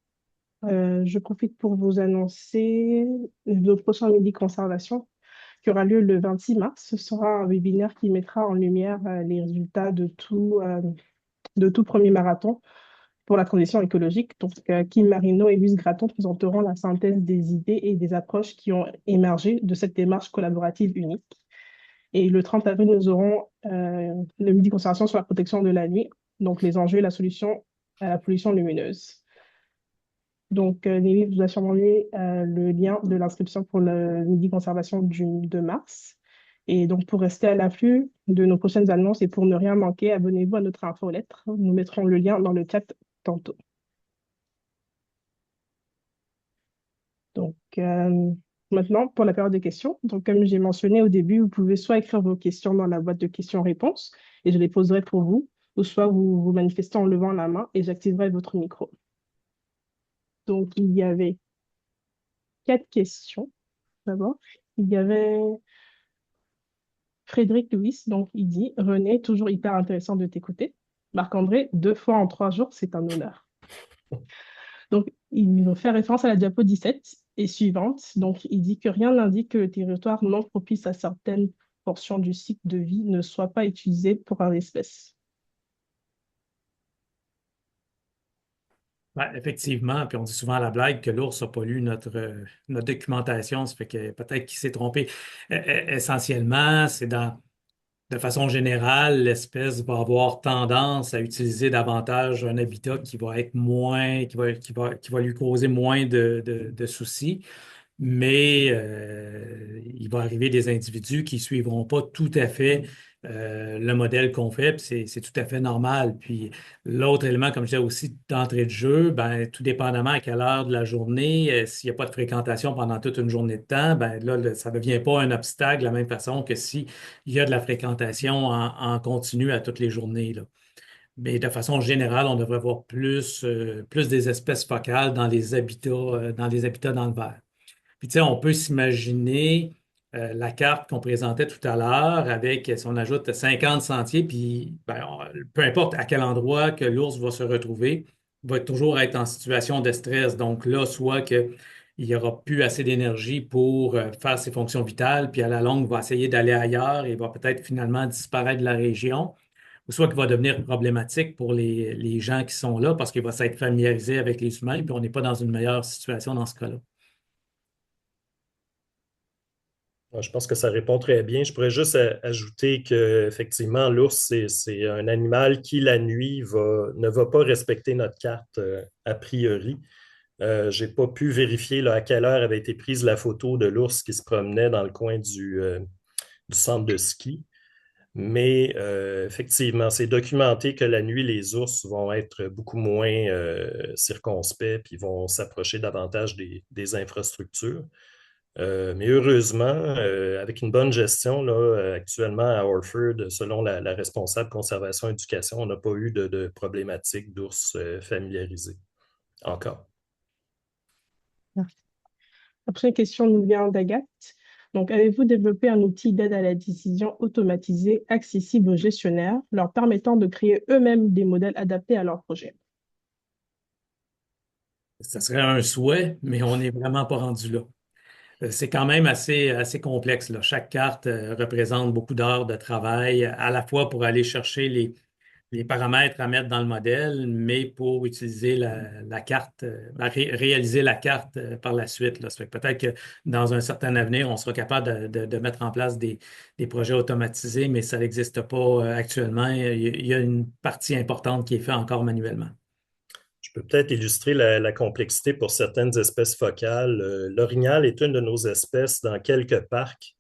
je profite pour vous annoncer notre prochain midi conservation qui aura lieu le 26 mars. Ce sera un webinaire qui mettra en lumière les résultats de tout premier marathon pour la transition écologique. Donc, Kim Marino et Luce Gratton présenteront la synthèse des idées et des approches qui ont émergé de cette démarche collaborative unique. Et le 30 avril, nous aurons le midi conservation sur la protection de la nuit, donc les enjeux et la solution à la pollution lumineuse. Donc, Nelly vous a sûrement mis le lien de l'inscription pour le midi conservation du 2 mars. Et donc, pour rester à l'affût de nos prochaines annonces et pour ne rien manquer, abonnez-vous à notre infolettre. Nous mettrons le lien dans le chat tantôt. Donc, maintenant, pour la période de questions. Donc, comme j'ai mentionné au début, vous pouvez soit écrire vos questions dans la boîte de questions-réponses et je les poserai pour vous, ou soit vous vous manifestez en levant la main et j'activerai votre micro. Donc, il y avait 4 questions. D'abord, il y avait Frédéric Louis, donc il dit, René, toujours hyper intéressant de t'écouter. Marc-André, 2 fois en 3 jours, c'est un honneur. Donc, il fait référence à la diapo 17 et suivante. Donc, il dit que rien n'indique que le territoire non propice à certaines portions du cycle de vie ne soit pas utilisé pour un espèce.
Ouais, effectivement, puis on dit souvent à la blague que l'ours n'a pas lu notre documentation, ça fait que peut-être qu'il s'est trompé. Essentiellement, de façon générale, l'espèce va avoir tendance à utiliser davantage un habitat qui va être moins, qui va lui causer moins de soucis. Mais il va arriver des individus qui ne suivront pas tout à fait le modèle qu'on fait, puis c'est tout à fait normal. Puis l'autre élément, comme je disais aussi, d'entrée de jeu, ben, tout dépendamment à quelle heure de la journée, s'il n'y a pas de fréquentation pendant toute une journée de temps, ben, là, ça ne devient pas un obstacle de la même façon que s'il y a de la fréquentation en continu à toutes les journées, là. Mais de façon générale, on devrait voir plus des espèces focales dans les habitats dans le vert. Puis, tu sais, on peut s'imaginer la carte qu'on présentait tout à l'heure avec, si on ajoute 50 sentiers, puis ben, peu importe à quel endroit que l'ours va se retrouver, va toujours être en situation de stress. Donc là, soit qu'il n'y aura plus assez d'énergie pour faire ses fonctions vitales, puis à la longue, va essayer d'aller ailleurs et va peut-être finalement disparaître de la région, ou soit qu'il va devenir problématique pour les gens qui sont là parce qu'il va s'être familiarisé avec les humains, puis on n'est pas dans une meilleure situation dans ce cas-là.
Je pense que ça répond très bien. Je pourrais juste ajouter que effectivement, l'ours, c'est un animal qui, la nuit, ne va pas respecter notre carte a priori. Je n'ai pas pu vérifier là, à quelle heure avait été prise la photo de l'ours qui se promenait dans le coin du centre de ski. Mais effectivement, c'est documenté que la nuit, les ours vont être beaucoup moins circonspects puis vont s'approcher davantage des infrastructures. Mais heureusement, avec une bonne gestion, là, actuellement à Orford, selon la responsable conservation et éducation, on n'a pas eu de problématique d'ours familiarisés encore.
Merci. La prochaine question nous vient d'Agathe. Donc, avez-vous développé un outil d'aide à la décision automatisé accessible aux gestionnaires, leur permettant de créer eux-mêmes des modèles adaptés à leur projet?
Ça serait un souhait, mais on n'est vraiment pas rendu là. C'est quand même assez complexe, là. Chaque carte représente beaucoup d'heures de travail, à la fois pour aller chercher les paramètres à mettre dans le modèle, mais pour utiliser la carte, réaliser la carte par la suite, là. Ça fait que peut-être que dans un certain avenir, on sera capable de mettre en place des projets automatisés, mais ça n'existe pas actuellement. Il y a une partie importante qui est faite encore manuellement.
Je peux peut-être illustrer la complexité pour certaines espèces focales. L'orignal est une de nos espèces dans quelques parcs.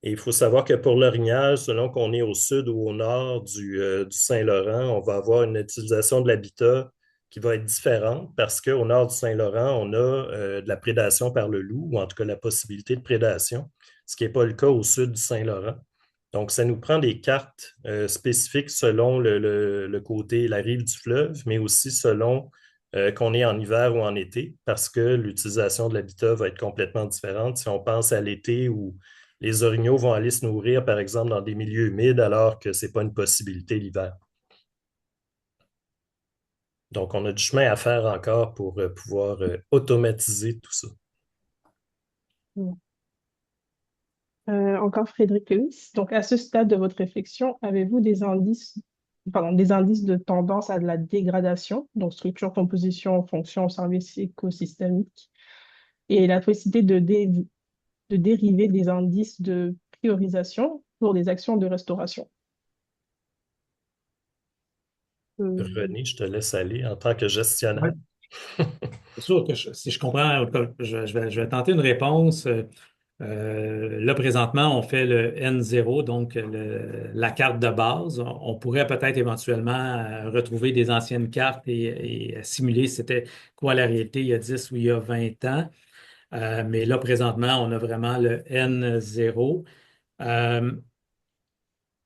Et il faut savoir que pour l'orignal, selon qu'on est au sud ou au nord du Saint-Laurent, on va avoir une utilisation de l'habitat qui va être différente parce qu'au nord du Saint-Laurent, on a de la prédation par le loup, ou en tout cas la possibilité de prédation, ce qui n'est pas le cas au sud du Saint-Laurent. Donc, ça nous prend des cartes spécifiques selon le côté, la rive du fleuve, mais aussi selon qu'on est en hiver ou en été, parce que l'utilisation de l'habitat va être complètement différente. Si on pense à l'été où les orignaux vont aller se nourrir, par exemple, dans des milieux humides, alors que ce n'est pas une possibilité l'hiver. Donc, on a du chemin à faire encore pour pouvoir automatiser tout ça.
Encore Frédéric Lewis. Donc, à ce stade de votre réflexion, avez-vous des indices de tendance à de la dégradation, donc structure, composition, fonction, service écosystémique, et la possibilité de dériver des indices de priorisation pour des actions de restauration?
René, je te laisse aller en tant que gestionnaire.
C'est sûr que si je comprends, en tout cas, je vais tenter une réponse. Là, présentement, on fait le N0, donc la carte de base. On pourrait peut-être éventuellement retrouver des anciennes cartes et simuler c'était quoi la réalité il y a 10 ou il y a 20 ans. Mais là, présentement, on a vraiment le N0. Euh,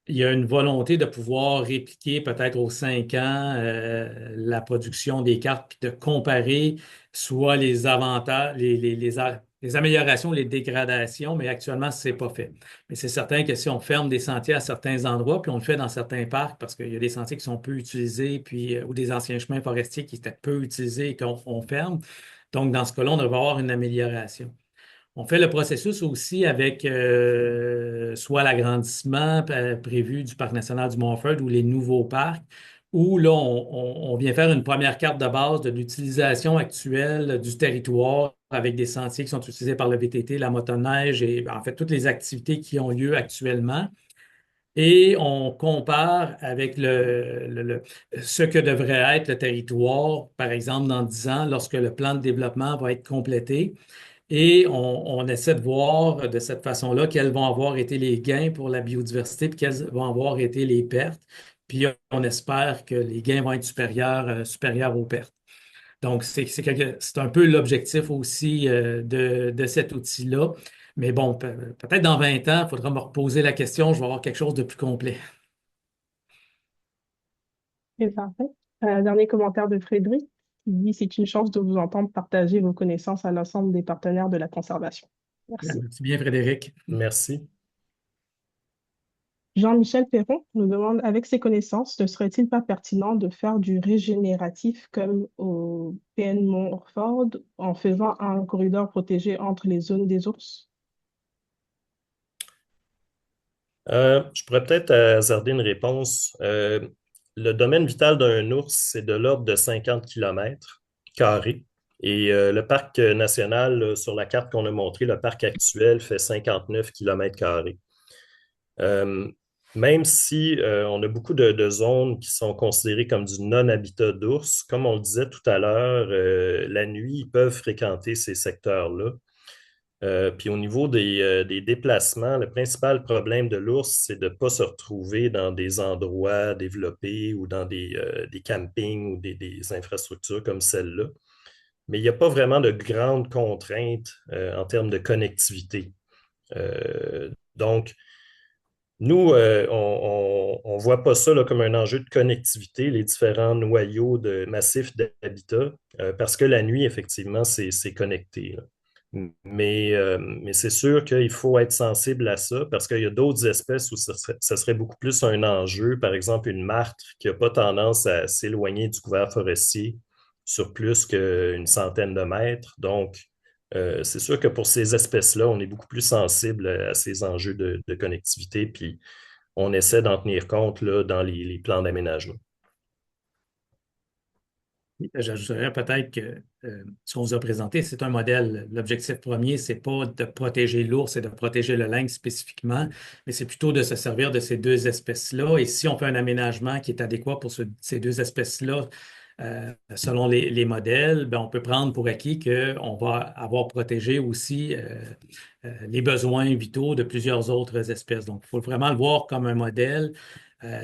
il y a une volonté de pouvoir répliquer peut-être aux 5 ans la production des cartes, puis de comparer soit les avantages, les améliorations, les dégradations, mais actuellement, ce n'est pas fait. Mais c'est certain que si on ferme des sentiers à certains endroits, puis on le fait dans certains parcs, parce qu'il y a des sentiers qui sont peu utilisés, puis, ou des anciens chemins forestiers qui étaient peu utilisés et qu'on ferme. Donc, dans ce cas-là, on devrait avoir une amélioration. On fait le processus aussi avec soit l'agrandissement prévu du Parc national du Montford ou les nouveaux parcs, où là, on vient faire une première carte de base de l'utilisation actuelle du territoire avec des sentiers qui sont utilisés par le VTT, la motoneige et en fait toutes les activités qui ont lieu actuellement. Et on compare avec ce que devrait être le territoire, par exemple, dans 10 ans, lorsque le plan de développement va être complété. Et on essaie de voir de cette façon-là quels vont avoir été les gains pour la biodiversité, puis quelles vont avoir été les pertes. Puis on espère que les gains vont être supérieurs aux pertes. Donc, c'est un peu l'objectif aussi de cet outil-là. Mais bon, peut-être dans 20 ans, il faudra me reposer la question, je vais avoir quelque chose de plus complet.
C'est parfait. Dernier commentaire de Frédéric qui dit: c'est une chance de vous entendre partager vos connaissances à l'ensemble des partenaires de la conservation. Merci.
Merci bien, Frédéric.
Merci.
Jean-Michel Perron nous demande, avec ses connaissances, ne serait-il pas pertinent de faire du régénératif comme au PN Montfort en faisant un corridor protégé entre les zones des ours?
Je pourrais peut-être hasarder une réponse. Le domaine vital d'un ours, c'est de l'ordre de 50 km². Et le parc national, là, sur la carte qu'on a montrée, le parc actuel fait 59 km². Euh, Même si on a beaucoup de zones qui sont considérées comme du non-habitat d'ours, comme on le disait tout à l'heure, la nuit, ils peuvent fréquenter ces secteurs-là. Puis au niveau des déplacements, le principal problème de l'ours, c'est de ne pas se retrouver dans des endroits développés ou dans des campings ou des infrastructures comme celle-là. Mais il n'y a pas vraiment de grandes contraintes en termes de connectivité. Donc, nous, on ne voit pas ça là, comme un enjeu de connectivité, les différents noyaux de massifs d'habitat, parce que la nuit, effectivement, c'est connecté, là. Mais c'est sûr qu'il faut être sensible à ça, parce qu'il y a d'autres espèces où ça serait beaucoup plus un enjeu. Par exemple, une martre qui n'a pas tendance à s'éloigner du couvert forestier sur plus qu'une centaine de mètres. Donc, c'est sûr que pour ces espèces-là, on est beaucoup plus sensible à ces enjeux de connectivité, puis on essaie d'en tenir compte là, dans les plans d'aménagement.
J'ajouterais peut-être que ce qu'on vous a présenté, c'est un modèle. L'objectif premier, c'est pas de protéger l'ours et de protéger le lynx spécifiquement, mais c'est plutôt de se servir de ces deux espèces-là. Et si on fait un aménagement qui est adéquat pour ces deux espèces-là, selon les modèles, ben, on peut prendre pour acquis qu'on va avoir protégé aussi les besoins vitaux de plusieurs autres espèces. Donc, il faut vraiment le voir comme un modèle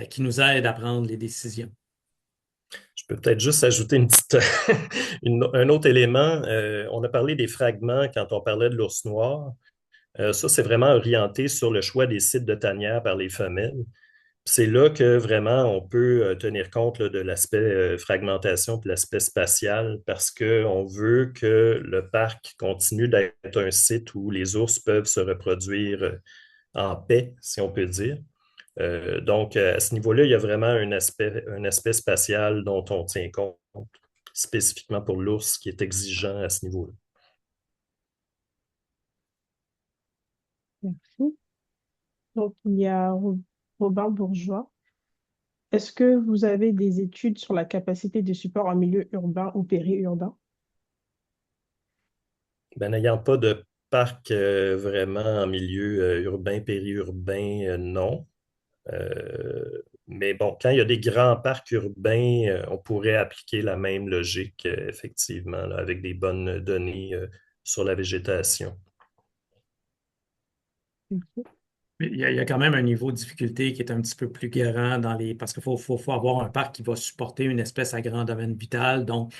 qui nous aide à prendre les décisions.
Je peux peut-être juste ajouter une petite, un autre élément. On a parlé des fragments quand on parlait de l'ours noir. Ça, c'est vraiment orienté sur le choix des sites de tanière par les femelles. C'est là que vraiment on peut tenir compte là, de l'aspect fragmentation et de l'aspect spatial parce qu'on veut que le parc continue d'être un site où les ours peuvent se reproduire en paix, si on peut dire. Donc, à ce niveau-là, il y a vraiment un aspect spatial dont on tient compte spécifiquement pour l'ours qui est exigeant à ce niveau-là.
Merci. Donc, il y a Robin Bourgeois. Est-ce que vous avez des études sur la capacité de support en milieu urbain ou périurbain?
Ben, n'ayant pas de parc vraiment en milieu urbain, périurbain, non. Mais bon, quand il y a des grands parcs urbains, on pourrait appliquer la même logique, effectivement, là, avec des bonnes données sur la végétation.
Merci.
Mais il y a quand même un niveau de difficulté qui est un petit peu plus grand parce qu'il faut avoir un parc qui va supporter une espèce à grand domaine vital. Donc,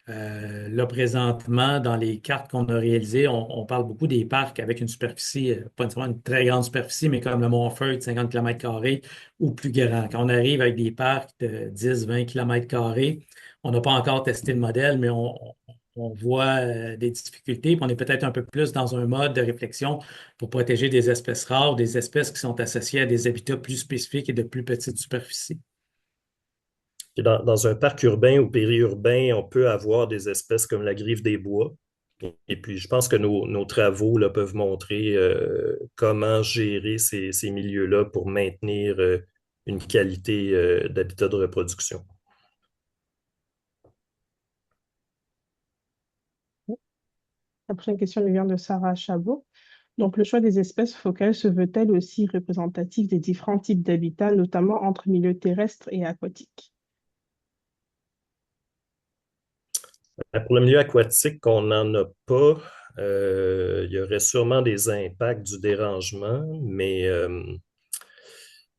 là, présentement, dans les cartes qu'on a réalisées, on parle beaucoup des parcs avec une superficie, pas nécessairement une très grande superficie, mais comme le Mont-Feuille de 50 km² ou plus grand. Quand on arrive avec des parcs de 10-20 km², on n'a pas encore testé le modèle, mais on voit des difficultés. Puis on est peut-être un peu plus dans un mode de réflexion pour protéger des espèces rares, des espèces qui sont associées à des habitats plus spécifiques et de plus petites superficies.
Et dans un parc urbain ou périurbain, on peut avoir des espèces comme la grive des bois. Et puis, je pense que nos travaux là, peuvent montrer comment gérer ces milieux-là pour maintenir une qualité d'habitat de reproduction.
La prochaine question nous vient de Sarah Chabot. Donc, le choix des espèces focales se veut-elle aussi représentatif des différents types d'habitats, notamment entre milieux terrestres et aquatiques?
Pour le milieu aquatique, on n'en a pas. Il y aurait sûrement des impacts du dérangement, mais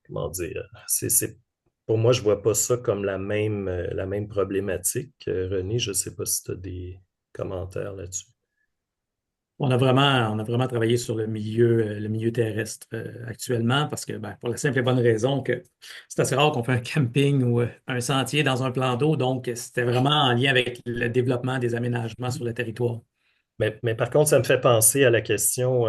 comment dire, pour moi, je ne vois pas ça comme la même problématique. René, je ne sais pas si tu as des commentaires là-dessus.
On a vraiment travaillé sur le milieu terrestre actuellement parce que, ben, pour la simple et bonne raison que c'est assez rare qu'on fait un camping ou un sentier dans un plan d'eau. Donc, c'était vraiment en lien avec le développement des aménagements sur le territoire.
Mais par contre, ça me fait penser à la question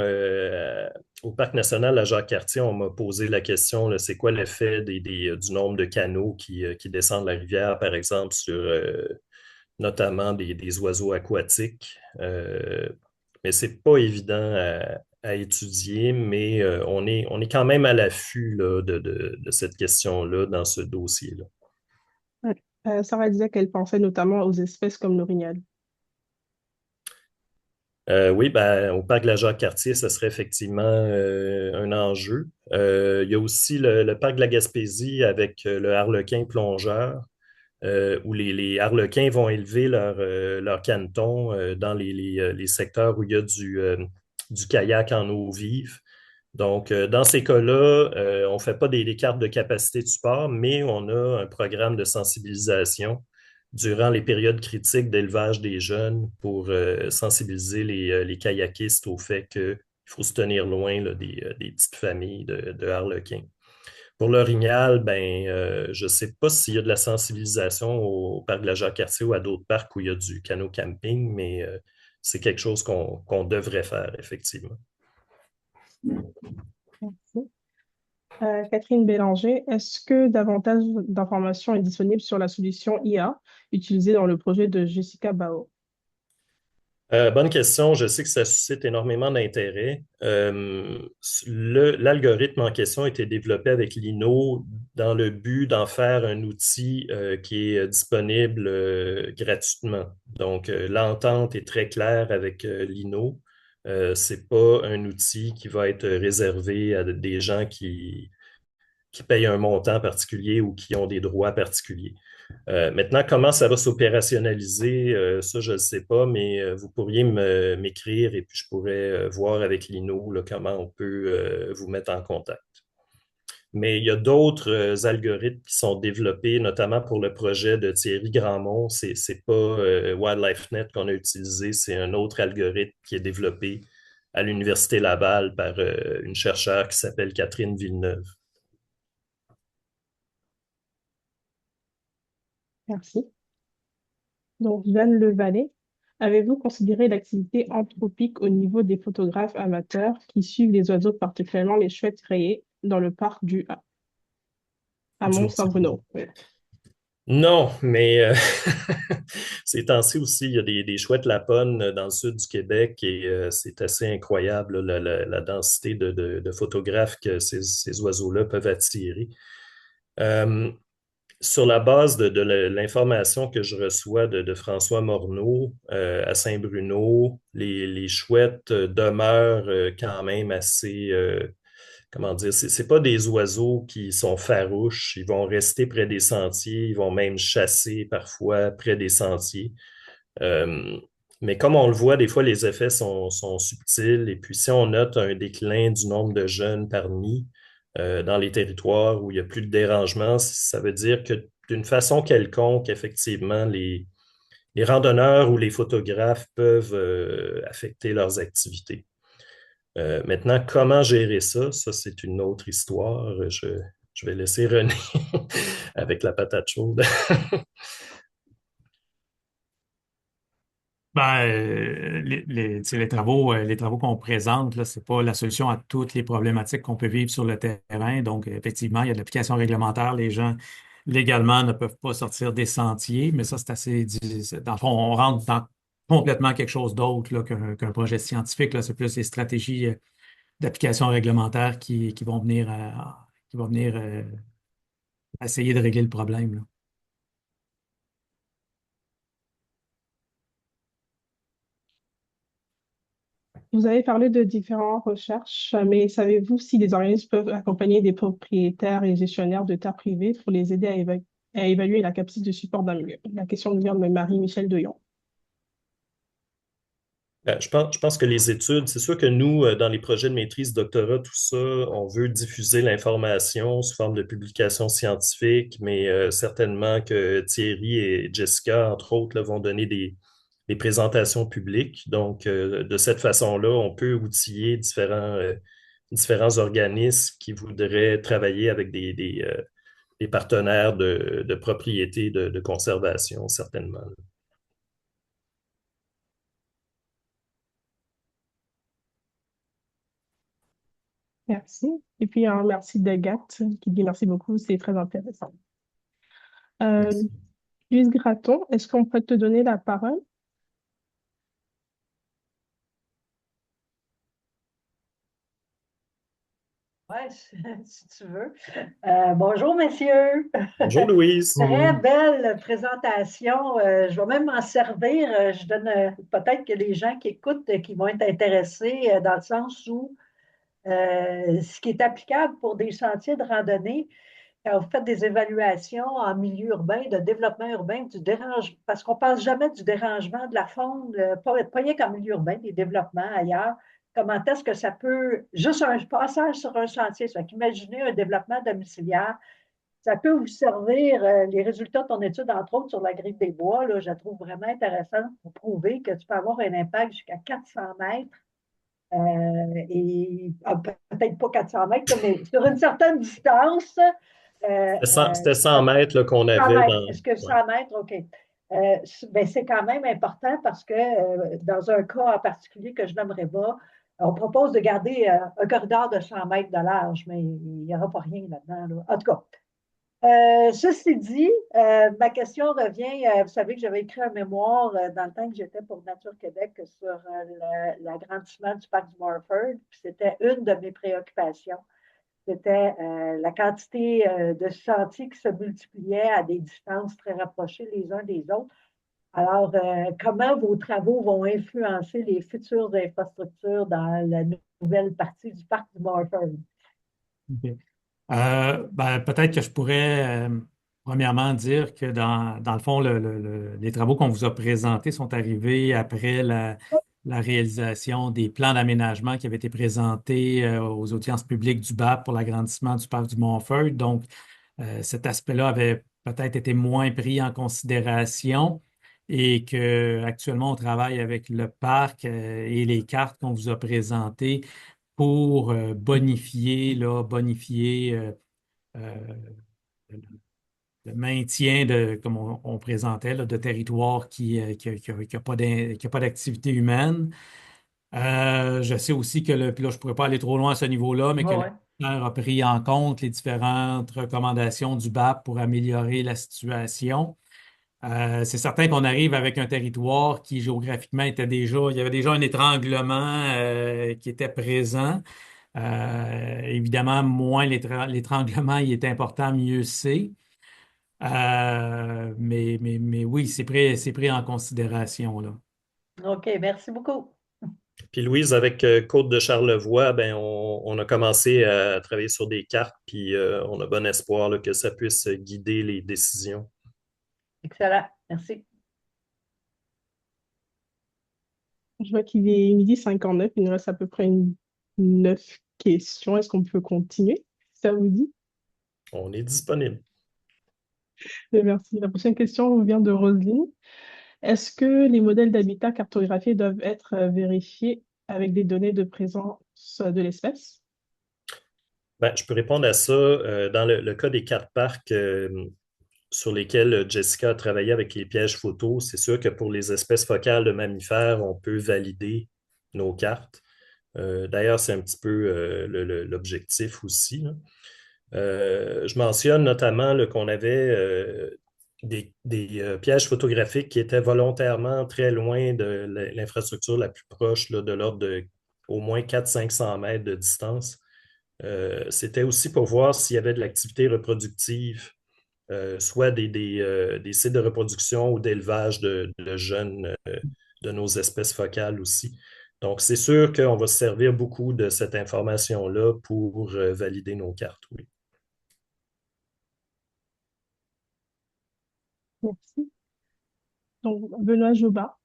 au Parc national à Jacques-Cartier, on m'a posé la question, là, c'est quoi l'effet du nombre de canaux qui descendent la rivière, par exemple, sur notamment des oiseaux aquatiques. Mais c'est pas évident à étudier, mais on est quand même à l'affût là, de cette question-là dans ce dossier-là.
Ouais. Sarah disait qu'elle pensait notamment aux espèces comme l'orignal.
Oui, ben, au parc de la Jacques-Cartier, ce serait effectivement un enjeu. Il y a aussi le parc de la Gaspésie avec le harlequin plongeur, où les harlequins vont élever leur caneton dans les secteurs où il y a du kayak en eau vive. Donc, dans ces cas-là, on ne fait pas des cartes de capacité de support, mais on a un programme de sensibilisation durant les périodes critiques d'élevage des jeunes pour sensibiliser les kayakistes au fait qu'il faut se tenir loin là, des petites familles de harlequins. Pour l'orignal, ben, je ne sais pas s'il y a de la sensibilisation au parc de la Jacques-Cartier ou à d'autres parcs où il y a du canot camping, mais c'est quelque chose qu'on devrait faire, effectivement.
Merci. Catherine Bélanger, est-ce que davantage d'informations est disponible sur la solution IA utilisée dans le projet de Jessica Bao?
Bonne question. Je sais que ça suscite énormément d'intérêt. L'algorithme en question a été développé avec Lino dans le but d'en faire un outil qui est disponible gratuitement. Donc, l'entente est très claire avec Lino. C'est pas un outil qui va être réservé à des gens qui payent un montant particulier ou qui ont des droits particuliers. Maintenant, comment ça va s'opérationnaliser, ça, je ne sais pas, mais vous pourriez m'écrire et puis je pourrais voir avec Lino là, comment on peut vous mettre en contact. Mais il y a d'autres algorithmes qui sont développés, notamment pour le projet de Thierry Grandmont. C'est pas WildlifeNet qu'on a utilisé, c'est un autre algorithme qui est développé à l'Université Laval par une chercheure qui s'appelle Catherine Villeneuve.
Merci. Donc, Jeanne Levalet, avez-vous considéré l'activité anthropique au niveau des photographes amateurs qui suivent les oiseaux, particulièrement les chouettes rayées, dans le parc du à Mont-Saint-Bruno? Oui.
Non, mais ces temps-ci aussi, il y a des chouettes lapones dans le sud du Québec et c'est assez incroyable là, la densité de photographes que ces oiseaux-là peuvent attirer. Euh, Sur la base de l'information que je reçois de François Morneau à Saint-Bruno, les chouettes demeurent quand même assez, comment dire, c'est pas des oiseaux qui sont farouches. Ils vont rester près des sentiers, ils vont même chasser parfois près des sentiers. Euh, mais comme on le voit, des fois, les effets sont subtils. Et puis, si on note un déclin du nombre de jeunes par nid dans les territoires où il n'y a plus de dérangement, ça veut dire que d'une façon quelconque, effectivement, les randonneurs ou les photographes peuvent affecter leurs activités. Maintenant, comment gérer ça? Ça, c'est une autre histoire. Je vais laisser René avec la patate chaude.
Ben, tu sais, les travaux qu'on présente, là, c'est pas la solution à toutes les problématiques qu'on peut vivre sur le terrain. Donc, effectivement, il y a de l'application réglementaire. Les gens, légalement, ne peuvent pas sortir des sentiers, mais ça, c'est assez. Dans le fond, on rentre dans complètement quelque chose d'autre là, qu'un projet scientifique. Là. C'est plus des stratégies d'application réglementaire qui vont venir essayer de régler le problème. Là.
Vous avez parlé de différentes recherches, mais savez-vous si les organismes peuvent accompagner des propriétaires et gestionnaires de terres privées pour les aider à évaluer la capacité de support d'un milieu? La question nous vient de Marie-Michel Deyon.
Je pense que les études, c'est sûr que nous, dans les projets de maîtrise, doctorat, tout ça, on veut diffuser l'information sous forme de publications scientifiques, mais certainement que Thierry et Jessica, entre autres, là, vont donner des présentations publiques. Donc, de cette façon-là, on peut outiller différents organismes qui voudraient travailler avec des partenaires de propriété, de conservation, certainement.
Merci. Et puis, un merci d'Agathe qui dit merci beaucoup, c'est très intéressant. Euh,
Merci.
Louise Gratton, est-ce qu'on peut te donner la parole?
Ouais, si tu veux. Bonjour, messieurs.
Bonjour Louise.
Très belle présentation. Je vais même m'en servir. Je donne peut-être que les gens qui écoutent, qui vont être intéressés dans le sens où ce qui est applicable pour des sentiers de randonnée, quand vous faites des évaluations en milieu urbain, de développement urbain, du dérangement, parce qu'on ne parle jamais du dérangement de la faune, pas rien qu'en milieu urbain, des développements ailleurs. Comment est-ce que ça peut, juste un passage sur un sentier, ça, imaginez un développement domiciliaire, ça peut vous servir, les résultats de ton étude, entre autres, sur la griffe des bois, là, je la trouve vraiment intéressante pour prouver que tu peux avoir un impact jusqu'à 400 mètres et peut-être pas 400 mètres, mais sur une certaine distance,
C'était 100 mètres là, qu'on
100
avait
mètres.
dans.
Est-ce que
Ouais.
100 mètres, OK. Ben, c'est quand même important parce que dans un cas en particulier que je n'aimerais pas, on propose de garder un corridor de 100 mètres de large, mais il n'y aura pas rien là-dedans. Là. En tout cas, ceci dit, ma question revient, vous savez que j'avais écrit un mémoire dans le temps que j'étais pour Nature Québec sur l'agrandissement du parc du Morford, puis c'était une de mes préoccupations. C'était la quantité de sentiers qui se multipliaient à des distances très rapprochées les uns des autres. Alors, comment vos travaux vont influencer les futures infrastructures dans la nouvelle partie du parc du Morford?
OK. Ben, peut-être que je pourrais, premièrement, dire que dans le fond, les travaux qu'on vous a présentés sont arrivés après la réalisation des plans d'aménagement qui avaient été présentés aux audiences publiques du BAP pour l'agrandissement du parc du Montfort. Donc, cet aspect-là avait peut-être été moins pris en considération et qu'actuellement, on travaille avec le parc et les cartes qu'on vous a présentées pour bonifier euh, le le maintien de, comme on présentait, là, de territoires qui a pas d'activité humaine. Je sais aussi que puis là, je ne pourrais pas aller trop loin à ce niveau-là, mais que
Oui,
le
oui.
ministère a pris en compte les différentes recommandations du BAP pour améliorer la situation. C'est certain qu'on arrive avec un territoire qui géographiquement il y avait déjà un étranglement qui était présent. Évidemment, moins l'étranglement il est important, mieux c'est. Mais oui, c'est pris en considération, là.
OK, merci beaucoup.
Puis Louise, avec Côte de Charlevoix, ben, on a commencé à travailler sur des cartes, puis on a bon espoir là, que ça puisse guider les décisions.
Excellent. Merci.
Je vois qu'il est 12h59, il nous reste à peu près 9 questions. Est-ce qu'on peut continuer? Ça vous dit?
On est disponible.
Merci. La prochaine question vient de Roselyne. Est-ce que les modèles d'habitat cartographiés doivent être vérifiés avec des données de présence de l'espèce?
Ben, je peux répondre à ça. Dans le cas des cartes parcs sur lesquels Jessica a travaillé avec les pièges photos, c'est sûr que pour les espèces focales de mammifères, on peut valider nos cartes. D'ailleurs, c'est un petit peu l'objectif aussi, là. Je mentionne notamment là, qu'on avait des pièges photographiques qui étaient volontairement très loin de l'infrastructure la plus proche, là, de l'ordre de au moins 400-500 mètres de distance. C'était aussi pour voir s'il y avait de l'activité reproductive, soit des sites de reproduction ou d'élevage de jeunes de nos espèces focales aussi. Donc, c'est sûr qu'on va se servir beaucoup de cette information-là pour valider nos cartes, oui.
Merci. Donc, Benoît Jobat.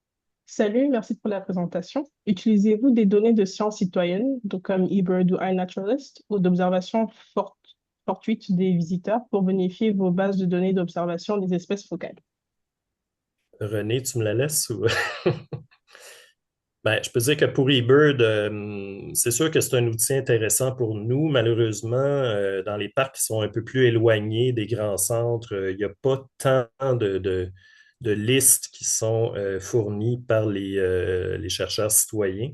Salut, merci pour la présentation. Utilisez-vous des données de sciences citoyennes, donc comme eBird ou iNaturalist, ou d'observation fortuite des visiteurs pour bonifier vos bases de données d'observation des espèces focales?
René, tu me la laisses ou... Ben, je peux dire que pour eBird, c'est sûr que c'est un outil intéressant pour nous. Malheureusement, dans les parcs qui sont un peu plus éloignés des grands centres, il n'y a pas tant de listes qui sont fournies par les chercheurs citoyens.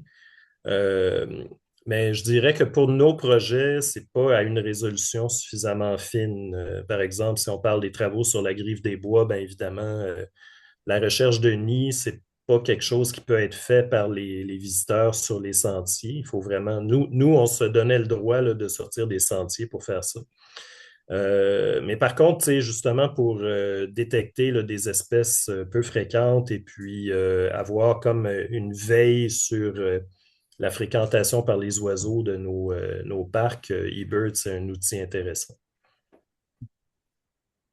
Euh, Mais je dirais que pour nos projets, c'est pas à une résolution suffisamment fine. Par exemple, si on parle des travaux sur la griffe des bois, bien évidemment, la recherche de nids, c'est pas quelque chose qui peut être fait par les visiteurs sur les sentiers. Il faut vraiment, nous, on se donnait le droit là, de sortir des sentiers pour faire ça. Mais par contre, tu sais, justement, pour détecter là, des espèces peu fréquentes et puis avoir comme une veille sur la fréquentation par les oiseaux de nos parcs, eBird, c'est un outil intéressant.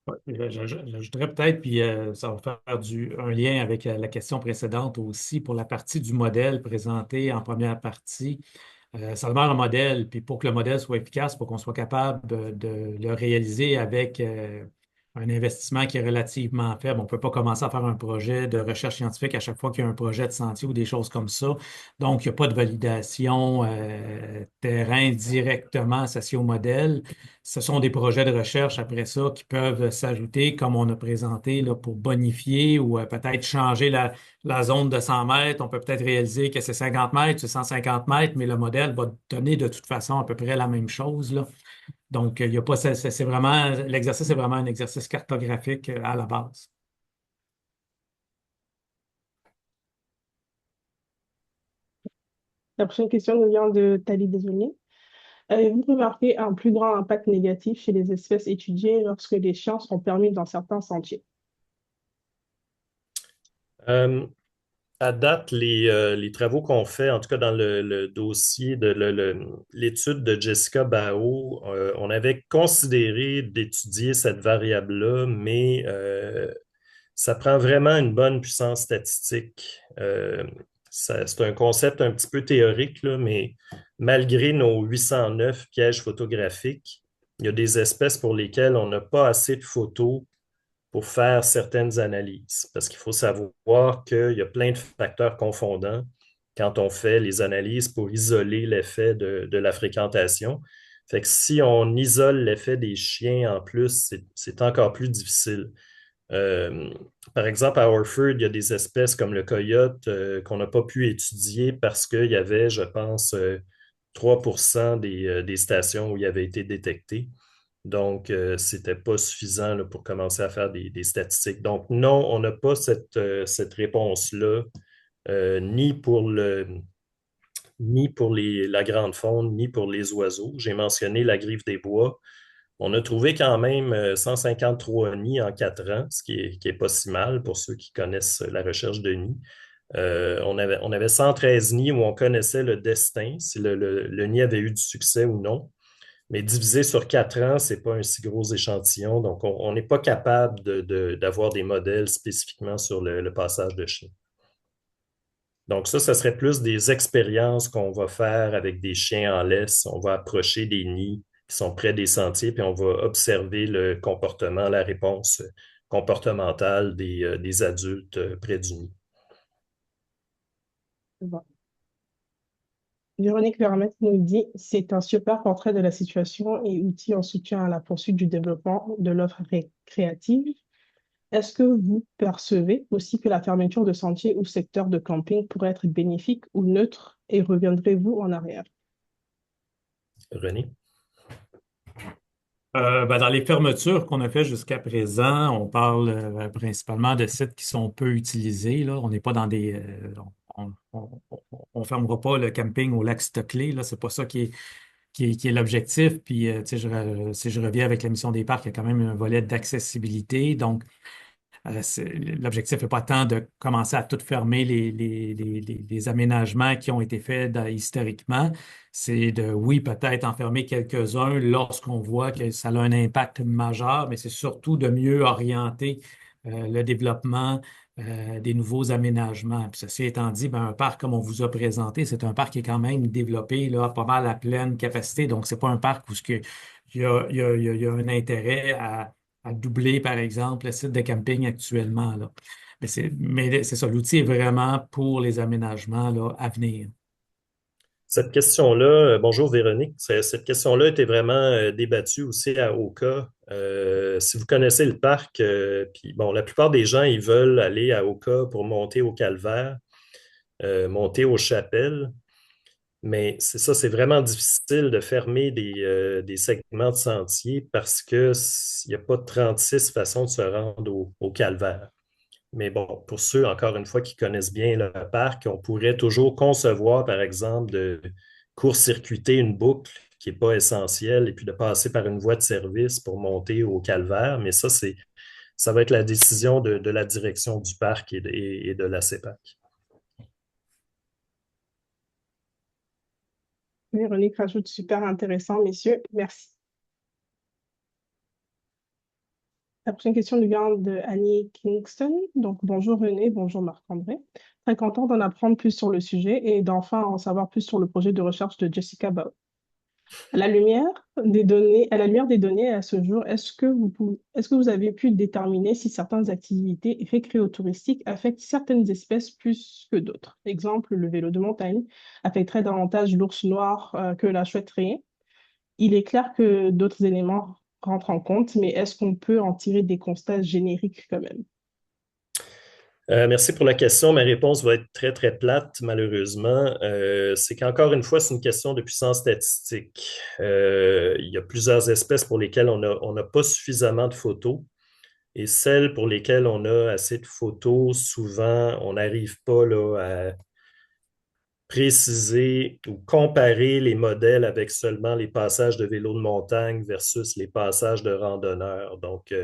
Ouais, j'ajouterais peut-être, puis ça va faire un lien avec la question précédente aussi, pour la partie du modèle présenté en première partie. Ça demeure un modèle, puis pour que le modèle soit efficace, pour qu'on soit capable de le réaliser avec un investissement qui est relativement faible. On ne peut pas commencer à faire un projet de recherche scientifique à chaque fois qu'il y a un projet de sentier ou des choses comme ça. Donc, il n'y a pas de validation terrain directement associée au modèle. Ce sont des projets de recherche après ça qui peuvent s'ajouter, comme on a présenté, là, pour bonifier ou peut-être changer la zone de 100 mètres. On peut peut-être réaliser que c'est 50 mètres, c'est 150 mètres, mais le modèle va donner de toute façon à peu près la même chose, là. Donc, il y a pas, c'est vraiment, l'exercice est vraiment un exercice cartographique à la base.
La prochaine question nous vient de Tali Desaulniers. Avez-vous remarqué un plus grand impact négatif chez les espèces étudiées lorsque les chiens sont permis dans certains sentiers?
Euh, à date, les travaux qu'on fait, en tout cas dans le dossier de l'étude de Jessica Bao, on avait considéré d'étudier cette variable-là, mais ça prend vraiment une bonne puissance statistique. C'est un concept un petit peu théorique, là, mais malgré nos 809 pièges photographiques, il y a des espèces pour lesquelles on n'a pas assez de photos pour faire certaines analyses. Parce qu'il faut savoir qu'il y a plein de facteurs confondants quand on fait les analyses pour isoler l'effet de la fréquentation. Fait que si on isole l'effet des chiens en plus, c'est encore plus difficile. Euh, Par exemple, à Orford, il y a des espèces comme le coyote qu'on n'a pas pu étudier parce qu'il y avait, je pense, 3% des stations où il avait été détecté. Donc, ce n'était pas suffisant là, pour commencer à faire des statistiques. Donc, non, on n'a pas cette réponse-là, ni pour la grande faune, ni pour les oiseaux. J'ai mentionné la griffe des bois. On a trouvé quand même 153 nids en 4 ans, ce qui est pas si mal pour ceux qui connaissent la recherche de nids. On avait 113 nids où on connaissait le destin, si le nid avait eu du succès ou non. Mais divisé sur 4 ans, ce n'est pas un si gros échantillon. Donc, on n'est pas capable d'avoir des modèles spécifiquement sur le passage de chiens. Donc, ça serait plus des expériences qu'on va faire avec des chiens en laisse. On va approcher des nids qui sont près des sentiers, puis on va observer le comportement, la réponse comportementale des adultes près du nid.
Bon. Véronique Vermette nous dit, c'est un super portrait de la situation et outil en soutien à la poursuite du développement de l'offre créative. Est-ce que vous percevez aussi que la fermeture de sentiers ou secteurs de camping pourrait être bénéfique ou neutre et reviendrez-vous en arrière?
René?
Dans les fermetures qu'on a fait jusqu'à présent, on parle principalement de sites qui sont peu utilisés, là. On n'est pas dans des. On fermera pas le camping au lac Stockley, là. C'est pas ça qui est l'objectif. Puis, tu sais, si je reviens avec la mission des parcs, il y a quand même un volet d'accessibilité. Donc, l'objectif n'est pas tant de commencer à tout fermer les aménagements qui ont été faits historiquement. C'est de, oui, peut-être en fermer quelques-uns lorsqu'on voit que ça a un impact majeur, mais c'est surtout de mieux orienter le développement des nouveaux aménagements. Puis ceci étant dit, ben, un parc comme on vous a présenté, c'est un parc qui est quand même développé là, pas mal à pleine capacité. Donc, c'est pas un parc où il y a un intérêt à doubler, par exemple, le site de camping actuellement, là. Mais c'est ça, l'outil est vraiment pour les aménagements là, à venir.
Cette question-là, bonjour Véronique, cette question-là était vraiment débattue aussi à Oka. Si vous connaissez le parc, puis bon, la plupart des gens, ils veulent aller à Oka pour monter au Calvaire, monter aux chapelles. Mais c'est ça, c'est vraiment difficile de fermer des segments de sentiers parce qu'il n'y a pas 36 façons de se rendre au calvaire. Mais bon, pour ceux, encore une fois, qui connaissent bien le parc, on pourrait toujours concevoir, par exemple, de court-circuiter une boucle qui n'est pas essentielle et puis de passer par une voie de service pour monter au calvaire. Mais ça va être la décision de la direction du parc et de la CEPAC.
Véronique rajoute super intéressant, messieurs. Merci. La prochaine question nous vient de Annie Kingston. Donc, bonjour René, bonjour Marc-André. Très content d'en apprendre plus sur le sujet et d'enfin en savoir plus sur le projet de recherche de Jessica Bao. À la lumière des données à ce jour, est-ce que vous avez pu déterminer si certaines activités récréotouristiques affectent certaines espèces plus que d'autres? Exemple, le vélo de montagne affecterait davantage l'ours noir que la chouette rayée. Il est clair que d'autres éléments rentrent en compte, mais est-ce qu'on peut en tirer des constats génériques quand même?
Merci pour la question. Ma réponse va être très, très plate, malheureusement. C'est qu'encore une fois, c'est une question de puissance statistique. Il y a plusieurs espèces pour lesquelles on n'a pas suffisamment de photos et celles pour lesquelles on a assez de photos, souvent, on n'arrive pas là, à préciser ou comparer les modèles avec seulement les passages de vélo de montagne versus les passages de randonneurs. Donc,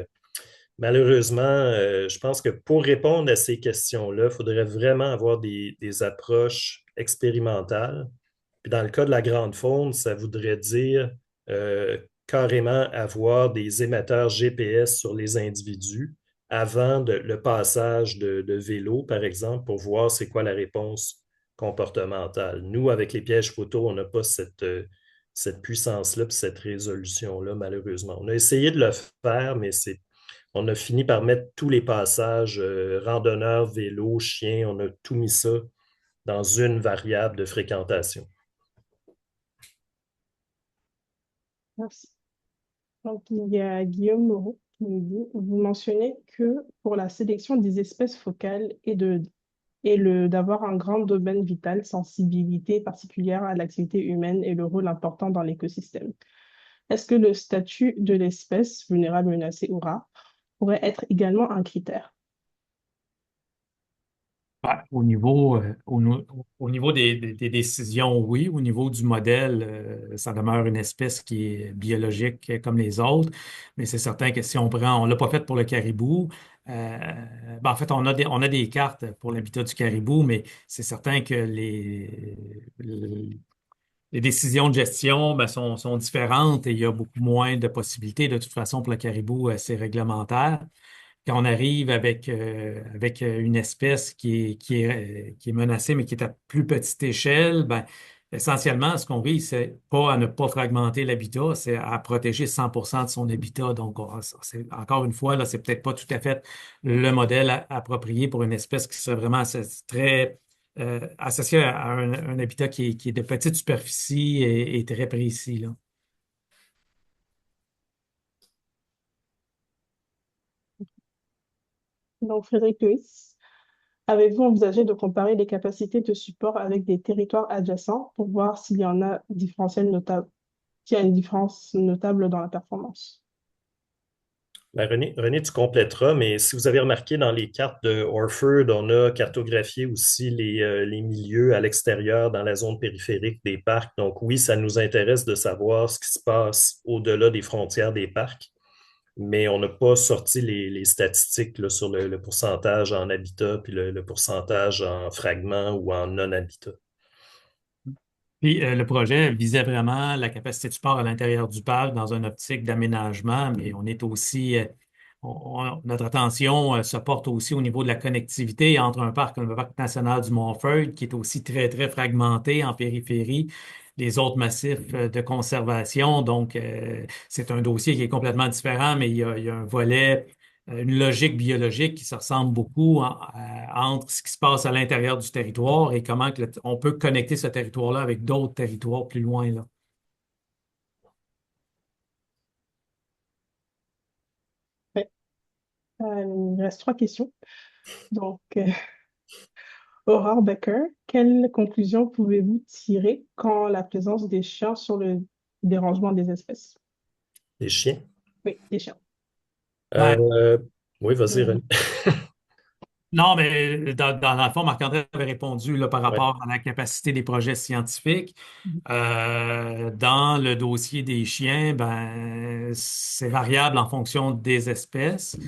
malheureusement, je pense que pour répondre à ces questions-là, il faudrait vraiment avoir des approches expérimentales. Puis dans le cas de la grande faune, ça voudrait dire carrément avoir des émetteurs GPS sur les individus avant le passage de vélo, par exemple, pour voir c'est quoi la réponse comportementale. Nous, avec les pièges photo, on n'a pas cette puissance-là, puis cette résolution-là, malheureusement. On a essayé de le faire, mais on a fini par mettre tous les passages, randonneurs, vélo, chiens, on a tout mis ça dans une variable de fréquentation.
Merci. Donc, il y a Guillaume Moreau qui nous dit, vous mentionnez que pour la sélection des espèces focales d'avoir un grand domaine vital, sensibilité particulière à l'activité humaine et le rôle important dans l'écosystème. Est-ce que le statut de l'espèce, vulnérable, menacée ou rare, pourrait être également un critère?
Ouais, au niveau des décisions, oui. Au niveau du modèle, ça demeure une espèce qui est biologique comme les autres. Mais c'est certain que si on l'a pas fait pour le caribou, en fait, on a des cartes pour l'habitat du caribou, mais c'est certain que les décisions de gestion sont différentes et il y a beaucoup moins de possibilités. De toute façon, pour le caribou, c'est réglementaire. Quand on arrive avec une espèce qui est menacée, mais qui est à plus petite échelle, essentiellement, ce qu'on vise, c'est pas à ne pas fragmenter l'habitat, c'est à protéger 100% de son habitat. Donc, encore une fois, là, c'est peut-être pas tout à fait le modèle approprié pour une espèce qui serait vraiment très associée à un habitat qui est de petite superficie et très précis, là.
Donc, Frédéric Loïs, avez-vous envisagé de comparer les capacités de support avec des territoires adjacents pour voir s'il y en a s'il y a une différence notable dans la performance?
Ben, René, tu compléteras, mais si vous avez remarqué dans les cartes de Orford, on a cartographié aussi les milieux à l'extérieur, dans la zone périphérique des parcs. Donc oui, ça nous intéresse de savoir ce qui se passe au-delà des frontières des parcs, mais on n'a pas sorti les statistiques là, sur le pourcentage en habitat, puis le pourcentage en fragments ou en non-habitat.
Puis le projet visait vraiment la capacité de support à l'intérieur du parc dans une optique d'aménagement, mais on est aussi, notre attention se porte aussi au niveau de la connectivité entre un parc comme le Parc national du Montford, qui est aussi très, très fragmenté en périphérie, les autres massifs de conservation. Donc, c'est un dossier qui est complètement différent, mais il y a un volet une logique biologique qui se ressemble beaucoup entre ce qui se passe à l'intérieur du territoire et comment on peut connecter ce territoire-là avec d'autres territoires plus loin, là.
Ouais. Il me reste trois questions. Donc, Aurore Becker, quelle conclusion pouvez-vous tirer quand la présence des chiens sur le dérangement des espèces?
Les chiens.
Oui, des chiens.
Ben,
Euh, oui, vas-y,
Mhm.
René.
non, mais dans le fond, Marc-André avait répondu là, par
Ouais.
rapport à la capacité des projets scientifiques.
Mhm.
Dans le dossier des chiens, ben, c'est variable en fonction des espèces.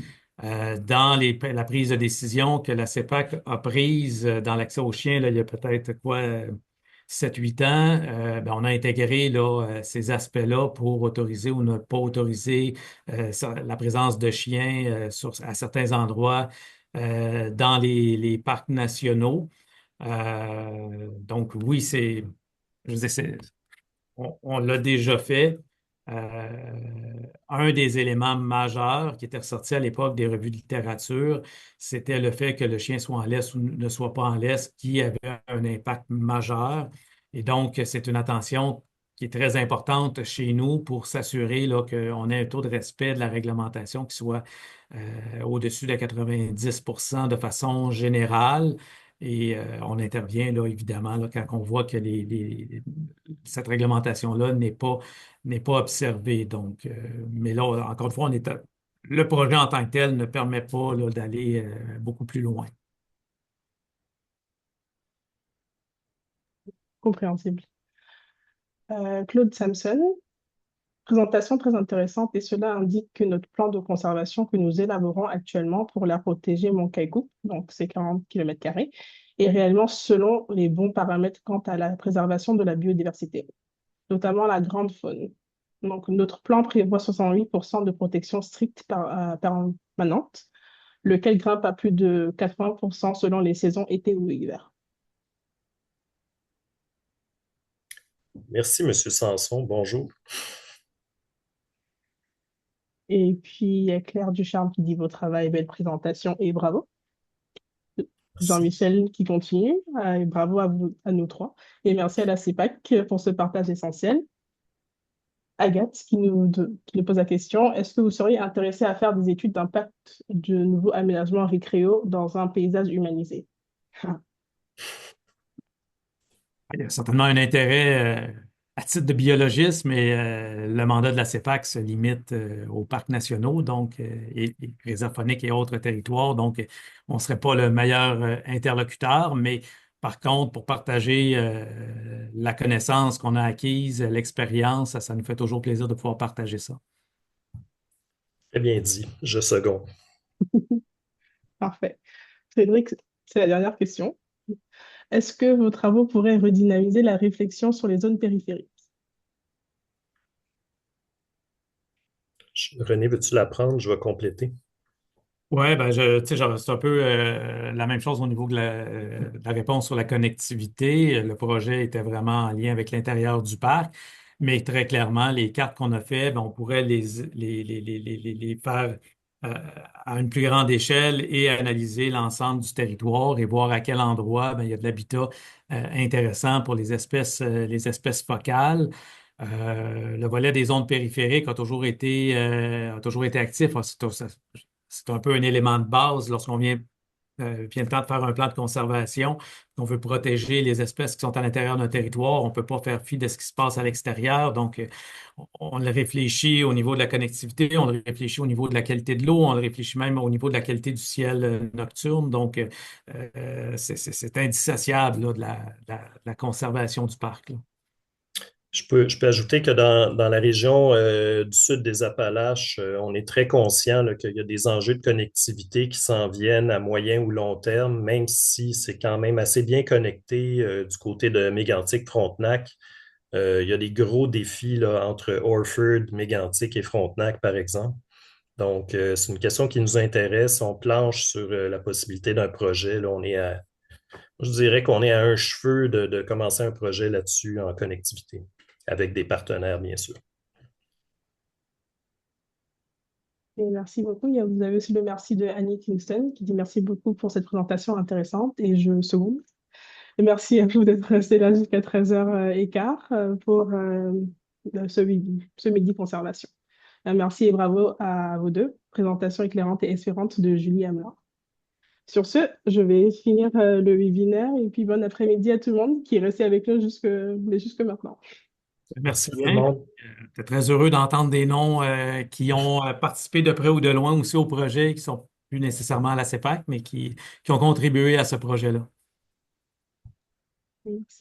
Dans la prise de décision que la CEPAC a prise dans l'accès aux chiens, là, il y a peut-être quoi, 7-8 ans, ben, on a intégré là, ces aspects-là pour autoriser ou ne pas autoriser la présence de chiens à certains endroits dans les parcs nationaux. Donc oui, je veux dire, on l'a déjà fait. Un des éléments majeurs qui était ressorti à l'époque des revues de littérature, c'était le fait que le chien soit en laisse ou ne soit pas en laisse, qui avait un impact majeur. Et donc, c'est une attention qui est très importante chez nous pour s'assurer là, qu'on ait un taux de respect de la réglementation qui soit au-dessus de 90 de façon générale. Et on intervient là, évidemment là, quand on voit que cette réglementation-là n'est pas observée. Donc, mais là, encore une fois, le projet en tant que tel ne permet pas là, d'aller beaucoup plus loin.
Compréhensible. Claude Samson, présentation très intéressante et cela indique que notre plan de conservation que nous élaborons actuellement pour la protéger Montcaïcou, donc c'est 40 km², est réellement selon les bons paramètres quant à la préservation de la biodiversité, notamment la grande faune. Donc notre plan prévoit 68% de protection stricte permanente, lequel grimpe à plus de 80% selon les saisons été ou hiver.
Merci, Monsieur Sanson. Bonjour.
Et puis, il y a Claire Ducharme qui dit beau travail, belle présentation et bravo.
Merci.
Jean-Michel qui continue, et bravo à vous, à nous trois. Et merci à la CEPAC pour ce partage essentiel. Agathe qui nous pose la question, est-ce que vous seriez intéressé à faire des études d'impact de nouveaux aménagements récréaux dans un paysage humanisé?
Il y a certainement un intérêt à titre de biologiste, mais le mandat de la CEPAC se limite aux parcs nationaux, donc et réserves fauniques et autres territoires. Donc, on ne serait pas le meilleur interlocuteur, mais par contre, pour partager la connaissance qu'on a acquise, l'expérience, ça nous fait toujours plaisir de pouvoir partager ça.
Très bien dit. Je seconde.
Parfait. Cédric, c'est la dernière question. Est-ce que vos travaux pourraient redynamiser la réflexion sur les zones périphériques?
René, veux-tu la prendre? Je vais compléter.
Oui, ben tu sais, c'est un peu la même chose au niveau de la réponse sur la connectivité. Le projet était vraiment en lien avec l'intérieur du parc, mais très clairement, les cartes qu'on a faites, ben, on pourrait les faire euh, à une plus grande échelle et analyser l'ensemble du territoire et voir à quel endroit ben, il y a de l'habitat intéressant pour les espèces focales. Le volet des zones périphériques a toujours été actif. C'est un peu un élément de base lorsqu'on vient le temps de faire un plan de conservation. On veut protéger les espèces qui sont à l'intérieur de notre territoire. On ne peut pas faire fi de ce qui se passe à l'extérieur. Donc, on le réfléchit au niveau de la connectivité, on le réfléchit au niveau de la qualité de l'eau, on le réfléchit même au niveau de la qualité du ciel nocturne. Donc, c'est indissociable là, de la conservation du parc, là.
Je peux ajouter que dans la région du sud des Appalaches, on est très conscient là, qu'il y a des enjeux de connectivité qui s'en viennent à moyen ou long terme, même si c'est quand même assez bien connecté du côté de Mégantic-Frontenac. Il y a des gros défis là, entre Orford, Mégantic et Frontenac, par exemple. Donc, c'est une question qui nous intéresse. On planche sur la possibilité d'un projet. Là, je dirais qu'on est à un cheveu de commencer un projet là-dessus en connectivité, avec des partenaires, bien sûr.
Et merci beaucoup. Vous avez aussi le merci de Annie Kingston qui dit merci beaucoup pour cette présentation intéressante et je seconde. Et merci à vous d'être resté là jusqu'à 13h15 pour ce midi conservation. Merci et bravo à vous deux. Présentation éclairante et espérante de Julie Hamelin. Sur ce, je vais finir le webinaire et puis bon après-midi à tout le monde qui est resté avec nous jusque maintenant.
Merci
Merci tout le
bien.
monde.
J'étais très heureux d'entendre des noms qui ont participé de près ou de loin aussi au projet, qui sont plus nécessairement à la CEPAC, mais qui ont contribué à ce projet-là.
Merci.